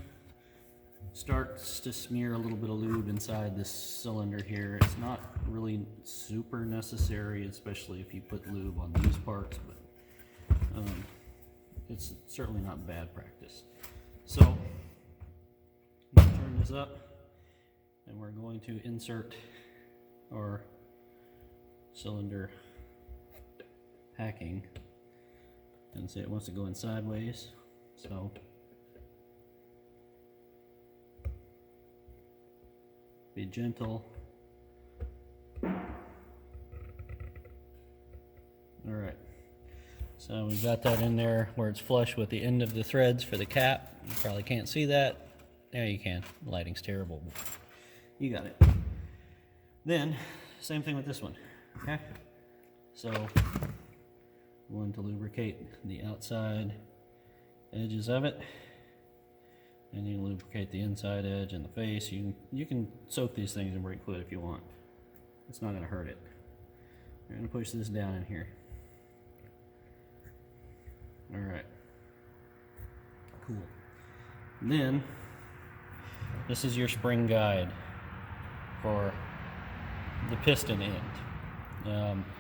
start to smear a little bit of lube inside this cylinder here. It's not really super necessary, especially if you put lube on these parts, but it's certainly not bad practice. So I'm going to turn this up, and we're going to insert our cylinder packing, and say it wants to go in sideways, so be gentle. Alright, so we've got that in there where it's flush with the end of the threads for the cap. You probably can't see that. There you can. The lighting's terrible. You got it. Then, same thing with this one. Okay, so we want to lubricate the outside edges of it, and you lubricate the inside edge and the face. You can soak these things in brake fluid if you want. It's not going to hurt it. We're going to push this down in here. All right, cool. Then this is your spring guide for the piston end.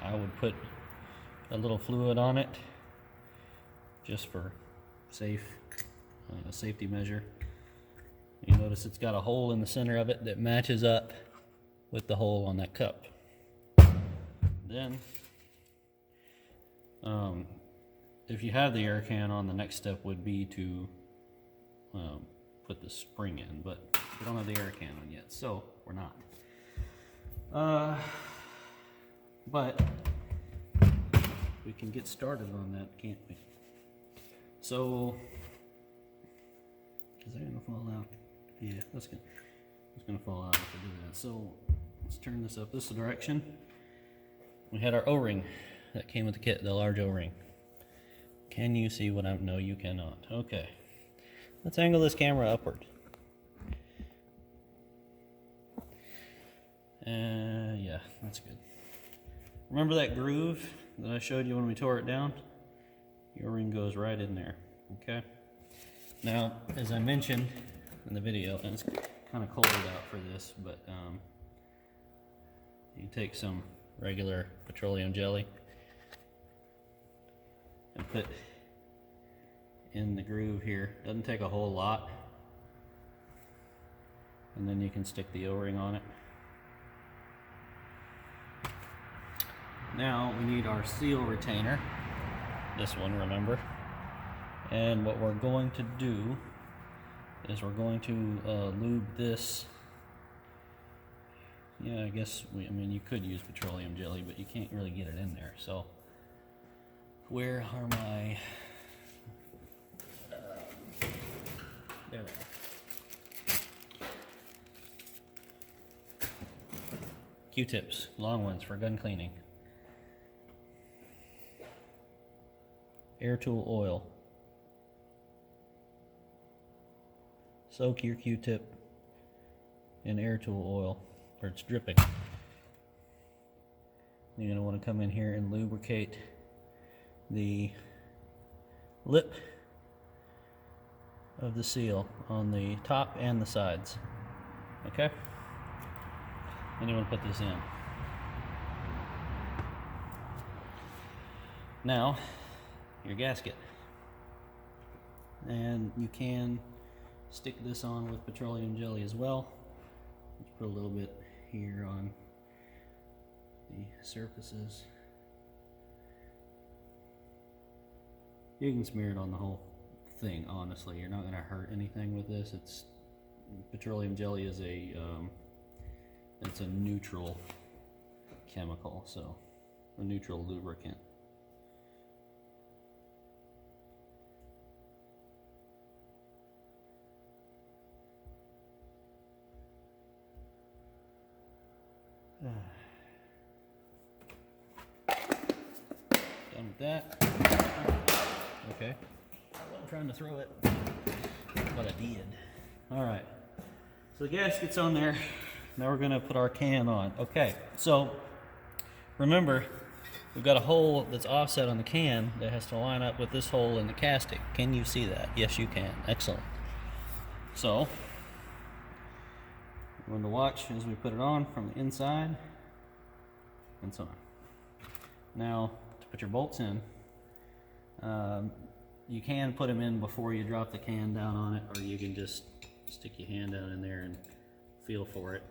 I would put a little fluid on it just for safety measure. You notice it's got a hole in the center of it that matches up with the hole on that cup. Then, if you have the air can on, the next step would be to put the spring in, but we don't have the air can on yet, so we're not. But we can get started on that, can't we? So, is that gonna fall out? Yeah, that's gonna fall out if I do that. So let's turn this up this direction. We had our O-ring that came with the kit, the large O-ring. Can you see what I'm? No, you cannot. Okay, let's angle this camera upward. Yeah, that's good. Remember that groove that I showed you when we tore it down? Your ring goes right in there, okay? Now, as I mentioned in the video, and it's kind of cold out for this, but You take some regular petroleum jelly and put in the groove here. Doesn't take a whole lot. And then you can stick the O-ring on it. Now we need our seal retainer. This one, remember? And what we're going to do is we're going to lube this. Yeah, I guess I mean, you could use petroleum jelly, but you can't really get it in there. So, where are my? There they are. Q-tips, long ones for gun cleaning. Air tool oil. Soak your Q-tip in air tool oil, or it's dripping. You're going to want to come in here and lubricate the lip of the seal on the top and the sides. Okay? Then you want to put this in. Now, your gasket. And you can stick this on with petroleum jelly as well. Let's put a little bit here on the surfaces. You can smear it on the whole thing, honestly. You're not going to hurt anything with this. Petroleum jelly is it's a neutral chemical, so a neutral lubricant. Done with that. Okay. I'm trying to throw it, but I did. All right. So the gasket's on there. Now we're going to put our can on. Okay. So remember, we've got a hole that's offset on the can that has to line up with this hole in the casting. Can you see that? Yes, you can. Excellent. So we're going to watch as we put it on from the inside and so on. Now, to put your bolts in, you can put them in before you drop the can down on it, or you can just stick your hand down in there and feel for it.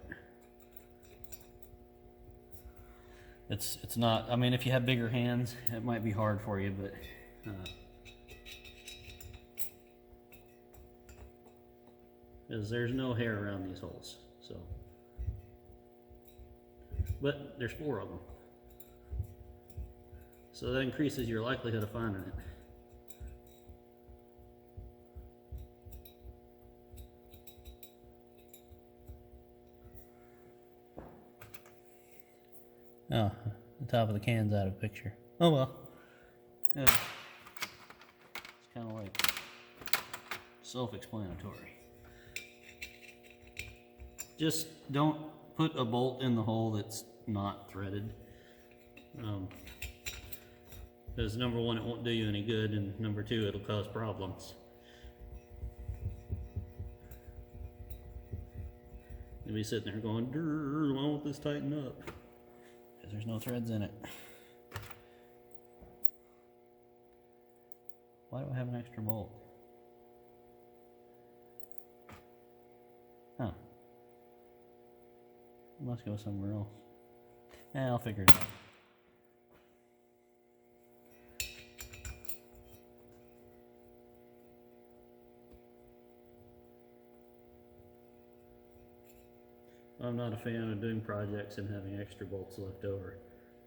It's not, I mean, if you have bigger hands, it might be hard for you, but because there's no hair around these holes, so. But there's 4 of them. So that increases your likelihood of finding it. Oh, the top of the can's out of picture. Oh well. Yeah. It's kind of like self-explanatory. Just don't put a bolt in the hole that's not threaded. Because number 1, it won't do you any good, and number 2, it'll cause problems. You'll be sitting there going, why won't this tighten up? Because there's no threads in it. Why do I have an extra bolt? Huh. It must go somewhere else. I'll figure it out. I'm not a fan of doing projects and having extra bolts left over.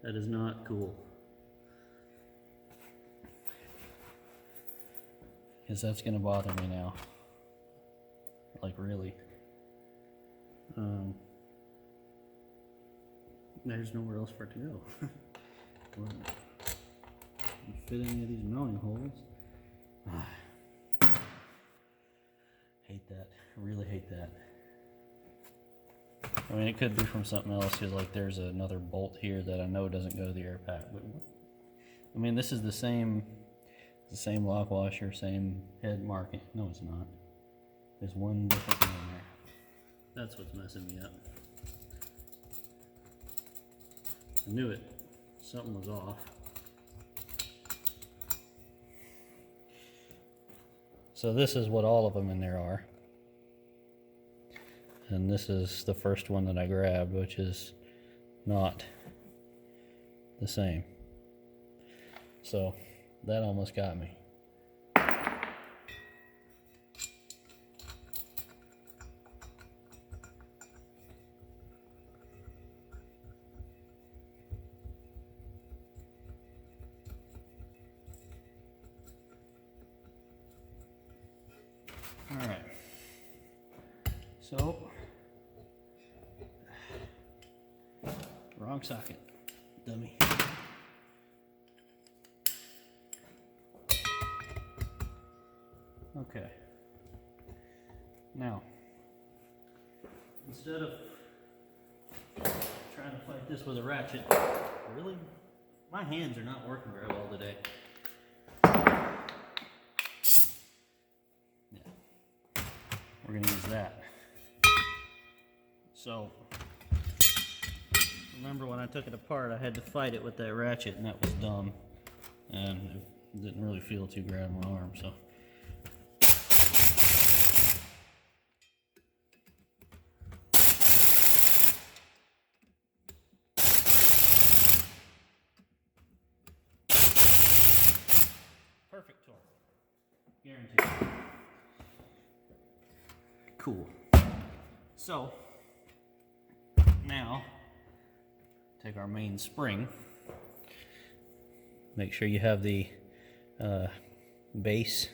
That is not cool. Because that's going to bother me now. Like, really. There's nowhere else for it to go. Well, fit any of these mounting holes. Hate that. I really hate that. I mean, it could be from something else, because like there's another bolt here that I know doesn't go to the air pack. But I mean, this is the same lock washer, same head marking. No, it's not. There's one different thing in there. That's what's messing me up. I knew it. Something was off. So this is what all of them in there are. And this is the first one that I grabbed, which is not the same. So that almost got me. All right. So, wrong socket, dummy. Okay. Now, instead of trying to fight this with a ratchet, really, my hands are not working very well today. Yeah. We're gonna use that. So, remember when I took it apart, I had to fight it with that ratchet, and that was dumb. And it didn't really feel too great on my arm, so. Perfect torque. Guaranteed. Cool. So, now, take our main spring. Make sure you have the base.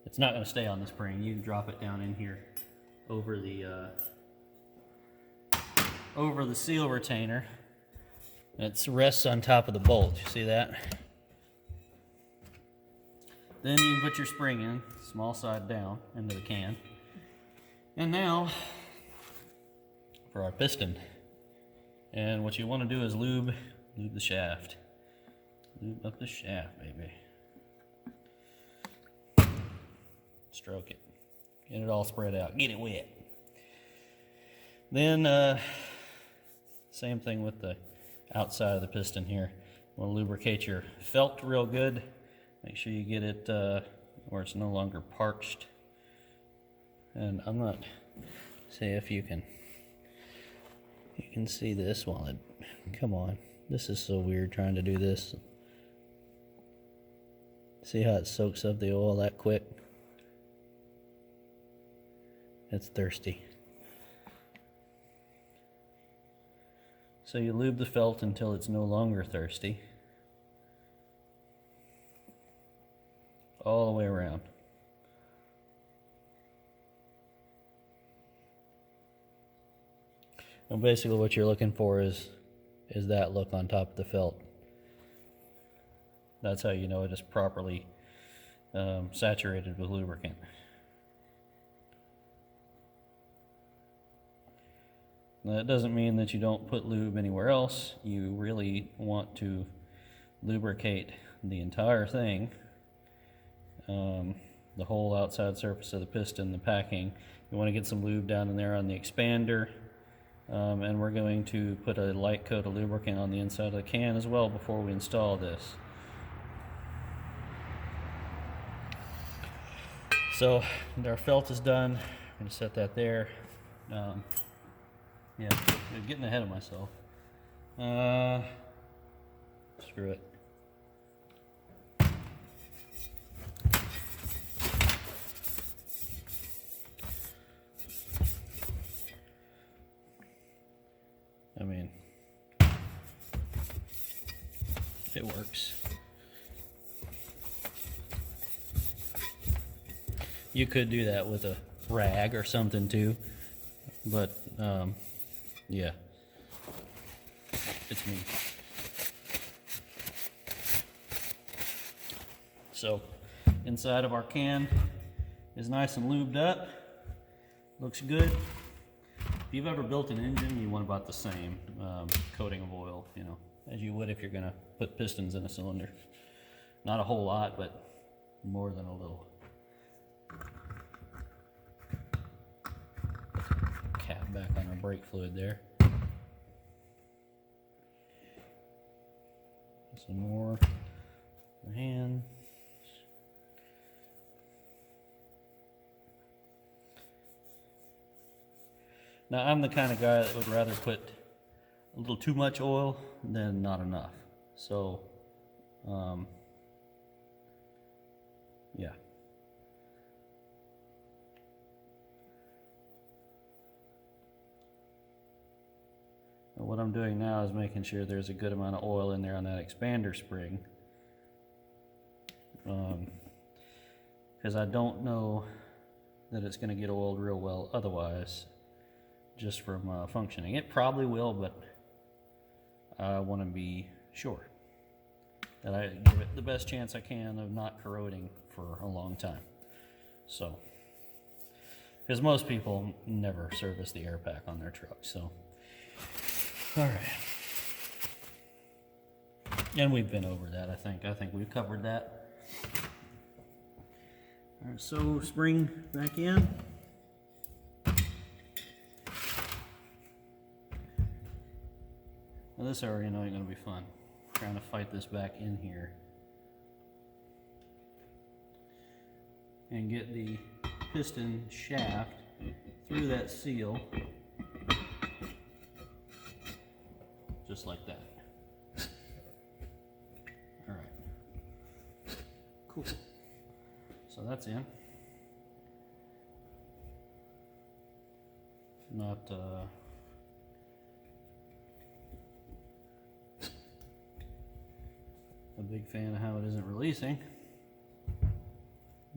It's not going to stay on the spring. You can drop it down in here over the seal retainer. It rests on top of the bolt. You see that? Then you can put your spring in, small side down, into the can. And now, for our piston. And what you want to do is lube the shaft. Lube up the shaft, baby. Stroke it. Get it all spread out. Get it wet. Then, same thing with the outside of the piston here. You want to lubricate your felt real good. Make sure you get it where it's no longer parched. And I'm not, see if you can see this while it, come on. This is so weird trying to do this. See how it soaks up the oil that quick? It's thirsty. So you lube the felt until it's no longer thirsty. All the way around. And basically what you're looking for is that look on top of the felt. That's how you know it is properly saturated with lubricant. Now, that doesn't mean that you don't put lube anywhere else. You really want to lubricate the entire thing. The whole outside surface of the piston, the packing. You want to get some lube down in there on the expander. And we're going to put a light coat of lubricant on the inside of the can as well before we install this. So our felt is done. I'm going to set that there. Yeah, I'm getting ahead of myself. Screw it. I mean, it works. You could do that with a rag or something too, but yeah, it's me. So, inside of our can is nice and lubed up, looks good. If you've ever built an engine, you want about the same coating of oil, you know, as you would if you're gonna put pistons in a cylinder. Not a whole lot, but more than a little. Cap back on our brake fluid there. Some more for hand. Now, I'm the kind of guy that would rather put a little too much oil than not enough. So, yeah. And what I'm doing now is making sure there's a good amount of oil in there on that expander spring. Because I don't know that it's going to get oiled real well otherwise, just from functioning. It probably will, but I want to be sure that I give it the best chance I can of not corroding for a long time. So, because most people never service the air pack on their truck, so. All right. And we've been over that, I think. I think we've covered that. All right, so spring back in. Well, this area ain't going to be fun. Trying to fight this back in here. And get the piston shaft through that seal. Just like that. All right. Cool. So that's in. Not a big fan of how it isn't releasing,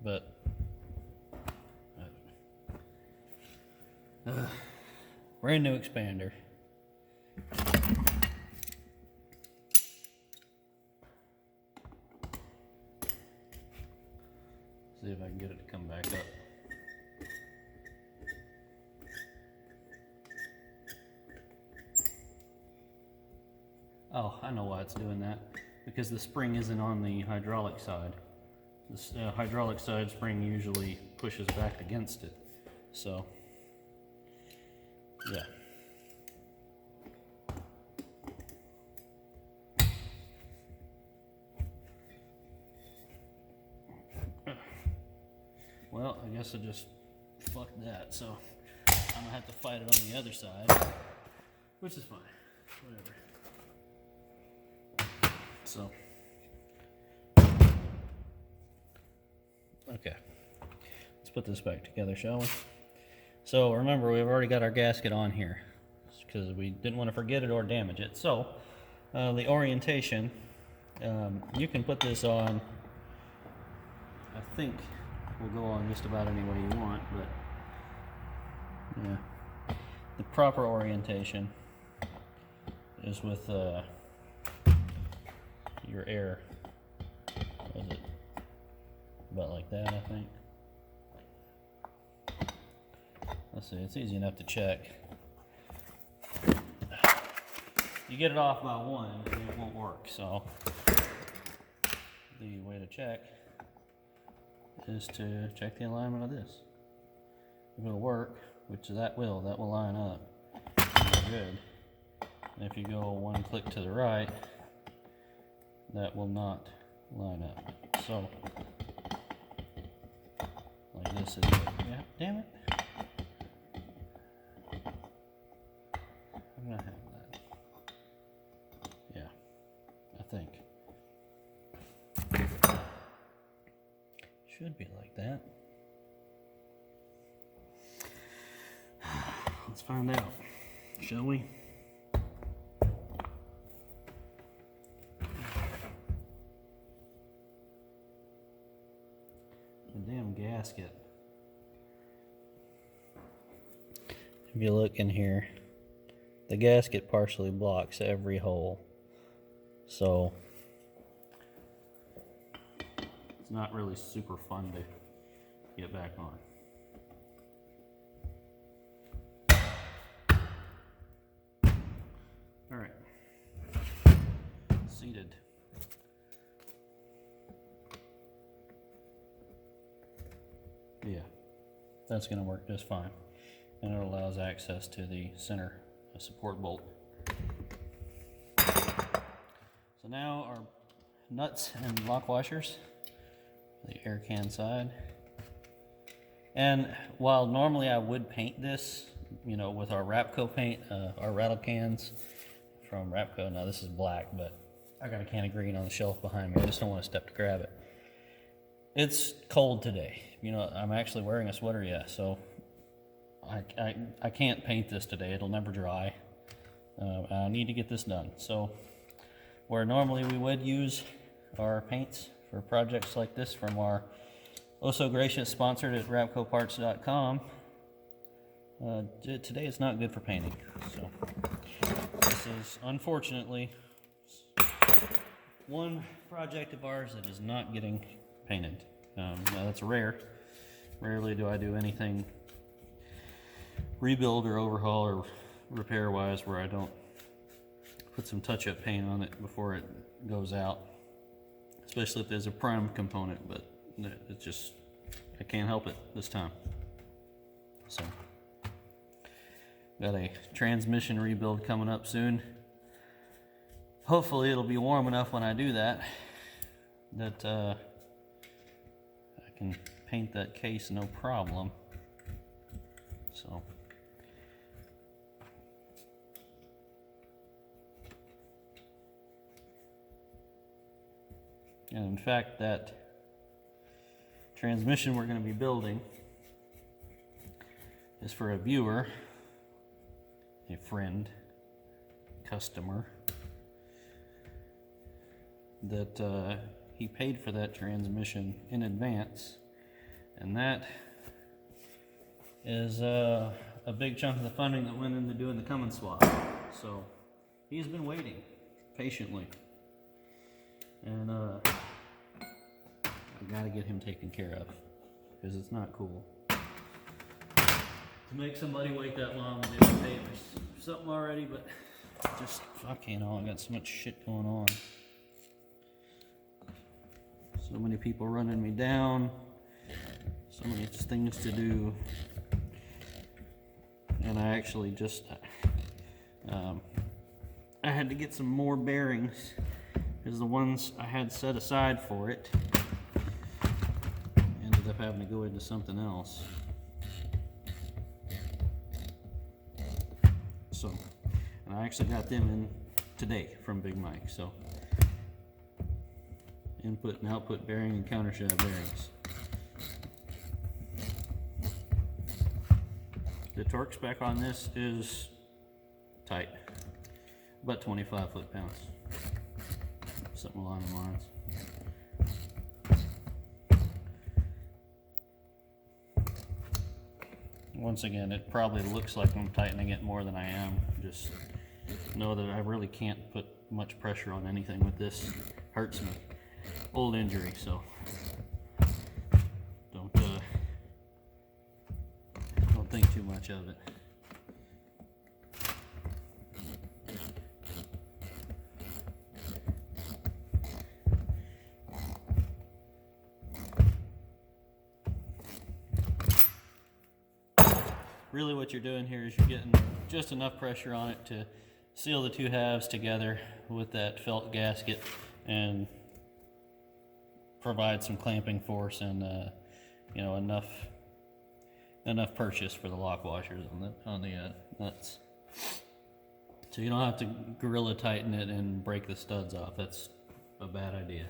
but brand new expander. See if I can get it to come back up. Oh, I know why it's doing that. Because the spring isn't on the hydraulic side. The hydraulic side spring usually pushes back against it. So, yeah. Well, I guess I just fucked that, so I'm gonna have to fight it on the other side, which is fine, whatever. So, okay, let's put this back together, shall we? So remember, we've already got our gasket on here because we didn't want to forget it or damage it. So, the orientation, you can put this on, I think will go on just about any way you want, but yeah, the proper orientation is with your air. Was it about like that, I think? Let's see, it's easy enough to check. You get it off by one, and it won't work, so the way to check is to check the alignment of this. If it'll work, which that will line up, you're good. And if you go one click to the right, that will not line up. So, like this is, yeah, damn it. I'm gonna have that. Yeah, I think. Should be like that. Let's find out, shall we? The damn gasket. If you look in here, the gasket partially blocks every hole. So it's not really super fun to get back on. All right, seated. Yeah, that's gonna work just fine. And it allows access to the center support bolt. So now our nuts and lock washers, the air can side. And while normally I would paint this, you know, with our Rapco paint, our rattle cans from Rapco. Now this is black, but I got a can of green on the shelf behind me. I just don't want to step to grab it. It's cold today. You know, I'm actually wearing a sweater, yeah, so I can't paint this today. It'll never dry. I need to get this done. So where normally we would use our paints for projects like this from our oh so gracious sponsor at rapcoparts.com, today it's not good for painting. So this is unfortunately one project of ours that is not getting painted. Now that's rare. Rarely do I do anything rebuild or overhaul or repair wise where I don't put some touch-up paint on it before it goes out, especially if there's a prime component, but it's just, I can't help it this time. So got a transmission rebuild coming up soon. Hopefully it'll be warm enough when I do that I can paint that case no problem. So and in fact, that transmission we're going to be building is for a viewer, a friend, customer, that he paid for that transmission in advance, and that is a big chunk of the funding that went into doing the Cummins swap. So he's been waiting patiently, and I gotta get him taken care of, because it's not cool to make somebody wait that long when they paid for something already. But just fuck, you know, I got so much shit going on, so many people running me down, so many things to do. And I actually just I had to get some more bearings, because the ones I had set aside for it ended up having to go into something else. So, and I actually got them in today from Big Mike. So, input and output bearing and countershaft bearings. The torque spec on this is tight, about 25 foot-pounds, something along the lines. Once again, it probably looks like I'm tightening it more than I am. Just know that I really can't put much pressure on anything with this. Hurts me. Old injury, so don't think too much of it. Really what you're doing here is you're getting just enough pressure on it to seal the two halves together with that felt gasket and provide some clamping force and you know, enough purchase for the lock washers on the nuts. So you don't have to gorilla tighten it and break the studs off. That's a bad idea.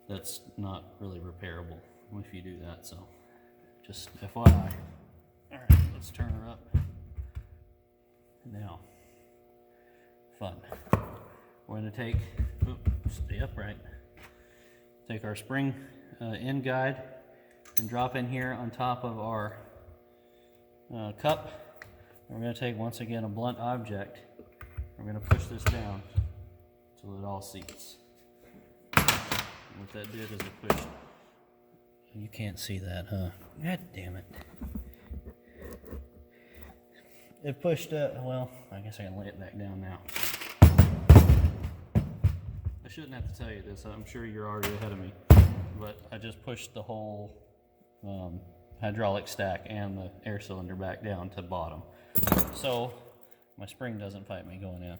That's not really repairable if you do that, so just FYI. Alright, let's turn her up. Now, fun. We're going to take, stay upright, take our spring end guide and drop in here on top of our cup. We're going to take, once again, a blunt object. We're going to push this down until it all seats. And what that did is it pushed. You can't see that, huh? God damn it. It pushed well, I guess I can lay it back down now. I shouldn't have to tell you this, I'm sure you're already ahead of me, but I just pushed the whole hydraulic stack and the air cylinder back down to bottom, so my spring doesn't fight me going in.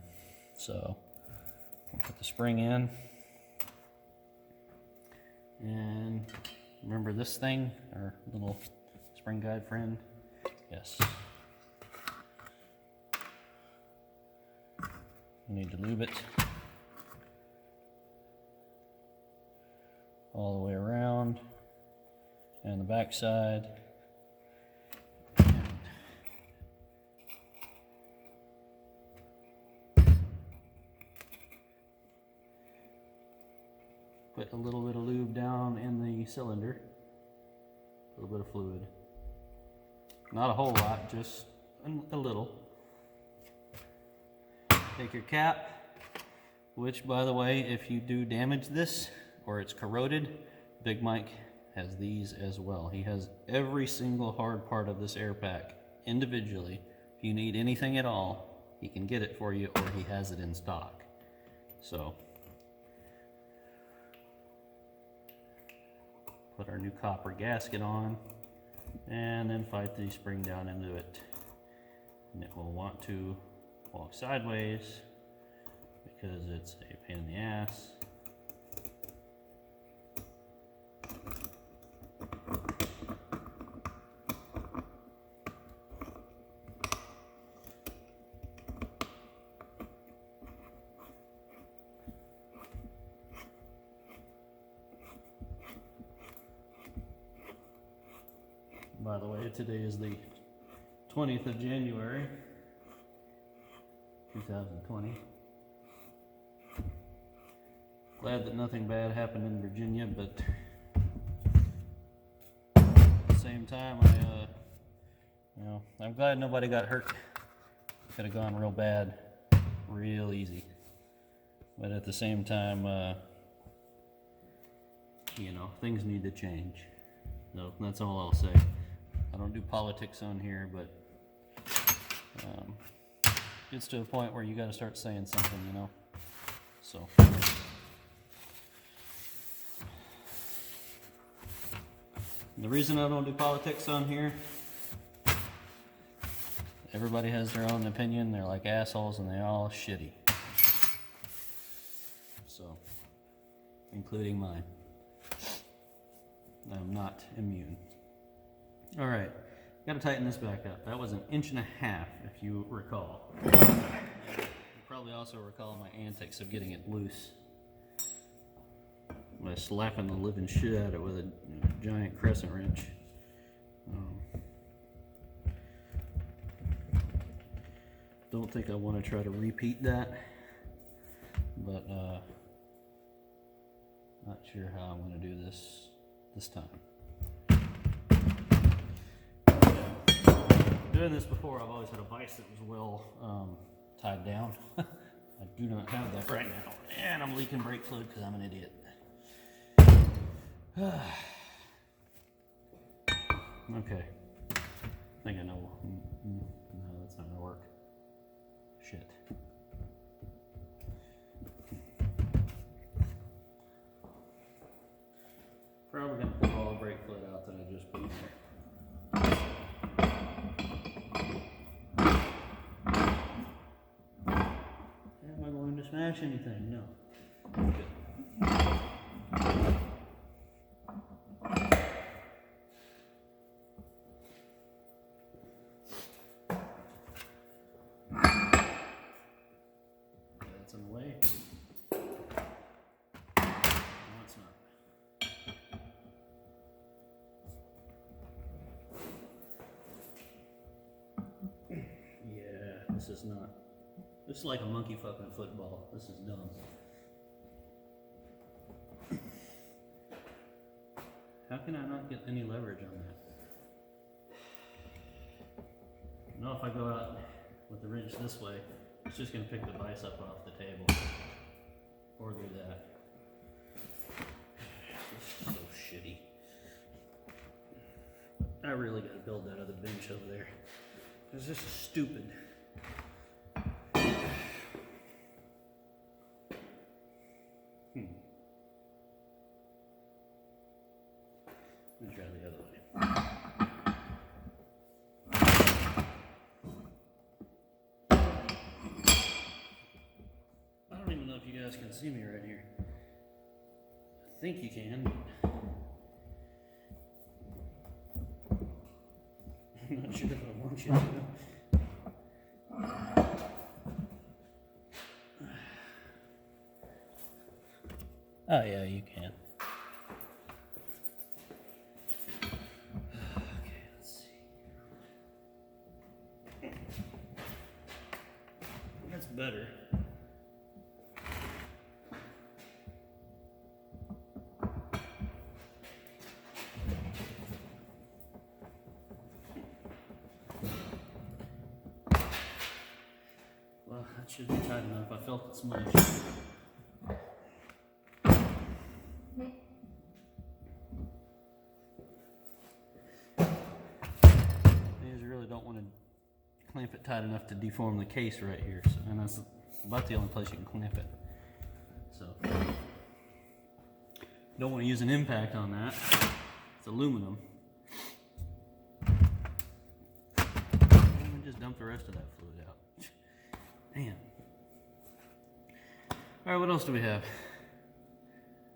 So Put the spring in. And remember this thing, our little spring guide friend? Yes. We need to lube it all the way around and the back side. Put a little bit of lube down in the cylinder, a little bit of fluid. Not a whole lot, just a little. Take your cap, which by the way, if you do damage this or it's corroded, Big Mike has these as well. He has every single hard part of this air pack individually. If you need anything at all, he can get it for you or he has it in stock. So, put our new copper gasket on and then fight the spring down into it. And it will want to walk sideways because it's a pain in the ass. By the way, today is the 20th of January, 2020. Glad that nothing bad happened in Virginia, but at the same time, I'm glad nobody got hurt. Could have gone real bad, real easy. But at the same time, things need to change. So that's all I'll say. I don't do politics on here, but it's to a point where you got to start saying something, So. The reason I don't do politics on here, everybody has their own opinion. They're like assholes and they're all shitty. So, including mine. I'm not immune. All right, got to tighten this back up. That was 1.5 inches, if you recall. You probably also recall my antics of getting it loose by slapping the living shit out of it with a giant crescent wrench. Don't think I want to try to repeat that, but not sure how I'm going to do this time. Doing this before, I've always had a vise that was well tied down. I do not have that right now, and I'm leaking brake fluid because I'm an idiot. Okay, I think I know. No, that's not gonna work. Shit. Probably gonna pull all the brake fluid out that I just put in there. Am I going to smash anything? No. Good. That's in the way. No, it's not. Yeah, this is not. This is like a monkey fucking football. This is dumb. How can I not get any leverage on that? No, if I go out with the wrench this way, it's just going to pick the vise up off the table. Or do that. This is so shitty. I really got to build that other bench over there. Because this is stupid. Let me try the other way. I don't even know if you guys guys can see me right here. I think you can, but I'm not sure if I want you to. Oh yeah, you can. Okay, let's see. That's better. Well, that should be tight enough. I felt it smudge. You really don't want to clamp it tight enough to deform the case right here, so, and that's about the only place you can clamp it. So, don't want to use an impact on that. It's aluminum. And just dump the rest of that fluid out. Man. All right, what else do we have?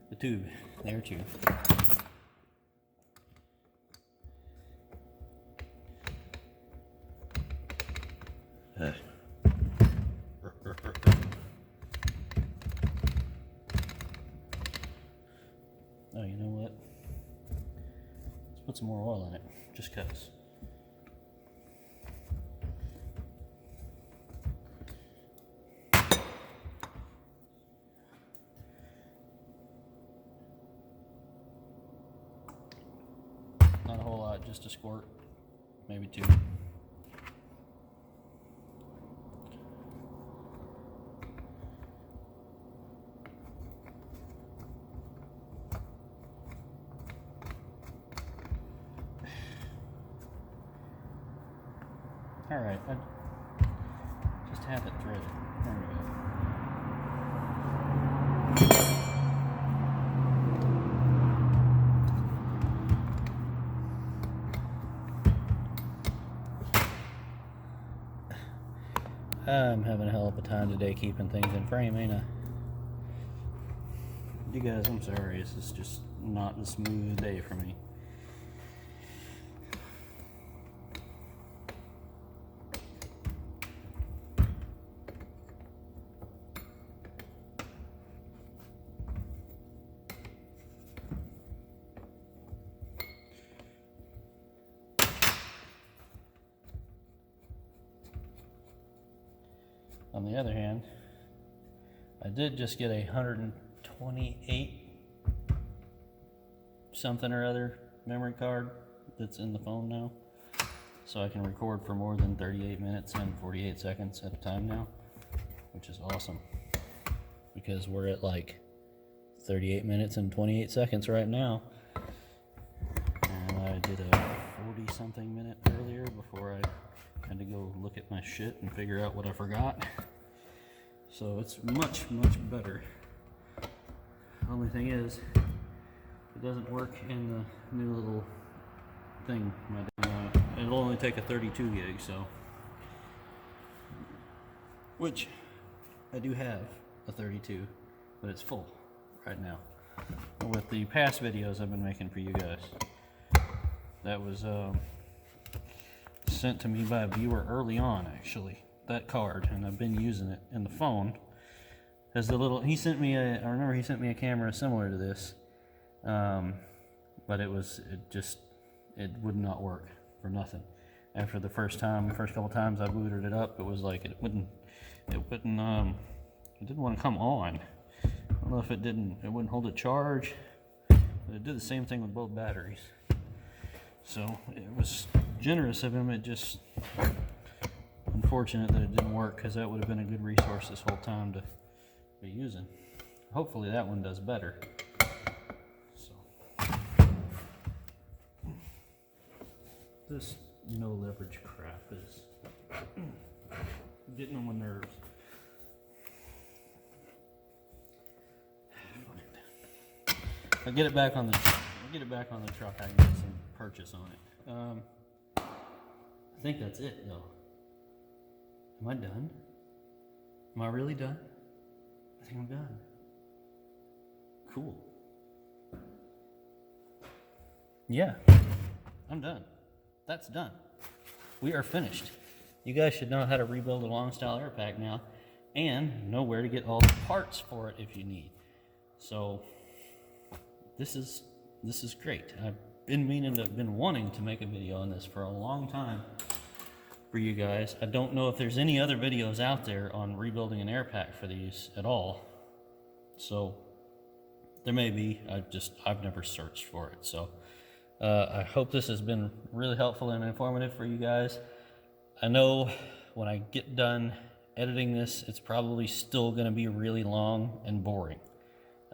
The tube, the air tube. Oh, you know what? Let's put some more oil in it, just 'cause. Not a whole lot, just a squirt, maybe two. All right, I just have it threaded. There we go. I'm having a hell of a time today keeping things in frame, ain't I? You guys, I'm sorry, this is just not a smooth day for me. On the other hand, I did just get a 128 something or other memory card that's in the phone now, so I can record for more than 38 minutes and 48 seconds at a time now, which is awesome because we're at like 38 minutes and 28 seconds right now, and I did a 40 something minute earlier before I had to go look at my shit and figure out what I forgot. So it's much better. Only thing is, it doesn't work in the new little thing. It'll only take a 32 gig, so. Which, I do have a 32, but it's full right now. With the past videos I've been making for you guys. That was sent to me by a viewer early on, actually, that card, and I've been using it in the phone as the little, I remember he sent me a camera similar to this, but it would not work for nothing. After the first couple times I booted it up, it was like it didn't want to come on. I don't know if it wouldn't hold a charge, but it did the same thing with both batteries. So it was generous of him. It just unfortunate that it didn't work, because that would have been a good resource this whole time to be using. Hopefully that one does better. So this no leverage crap is getting on my nerves. I'll get it back on the truck. I can get some purchase on it. I think that's it though. Am I done? Am I really done? I think I'm done. cool. Yeah, I'm done. That's done. We are finished. You guys should know how to rebuild a long style air pack now and know where to get all the parts for it if you need. So this is great. I've been wanting to make a video on this for a long time for you guys. I don't know if there's any other videos out there on rebuilding an air pack for these at all. So there may be, I've never searched for it. So I hope this has been really helpful and informative for you guys. I know when I get done editing this, it's probably still going to be really long and boring.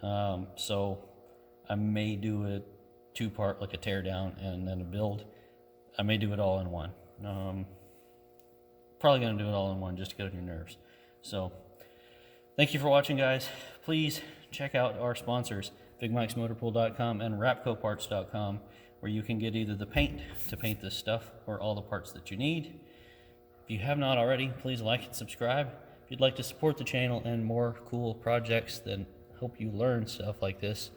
So I may do a two-part, like a tear down and then a build. I may do it all in one. Probably going to do it all in one just to get on your nerves. So thank you for watching, guys. Please check out our sponsors, BigMikesMotorPool.com and RapcoParts.com, where you can get either the paint to paint this stuff or all the parts that you need. If you have not already, please like and subscribe. If you'd like to support the channel and more cool projects that help you learn stuff like this,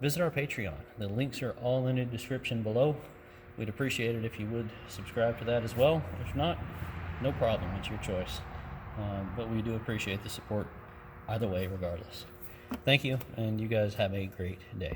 visit our Patreon. The links are all in the description below. We'd appreciate it if you would subscribe to that as well. If not, no problem, it's your choice. But we do appreciate the support either way, regardless. Thank you, and you guys have a great day.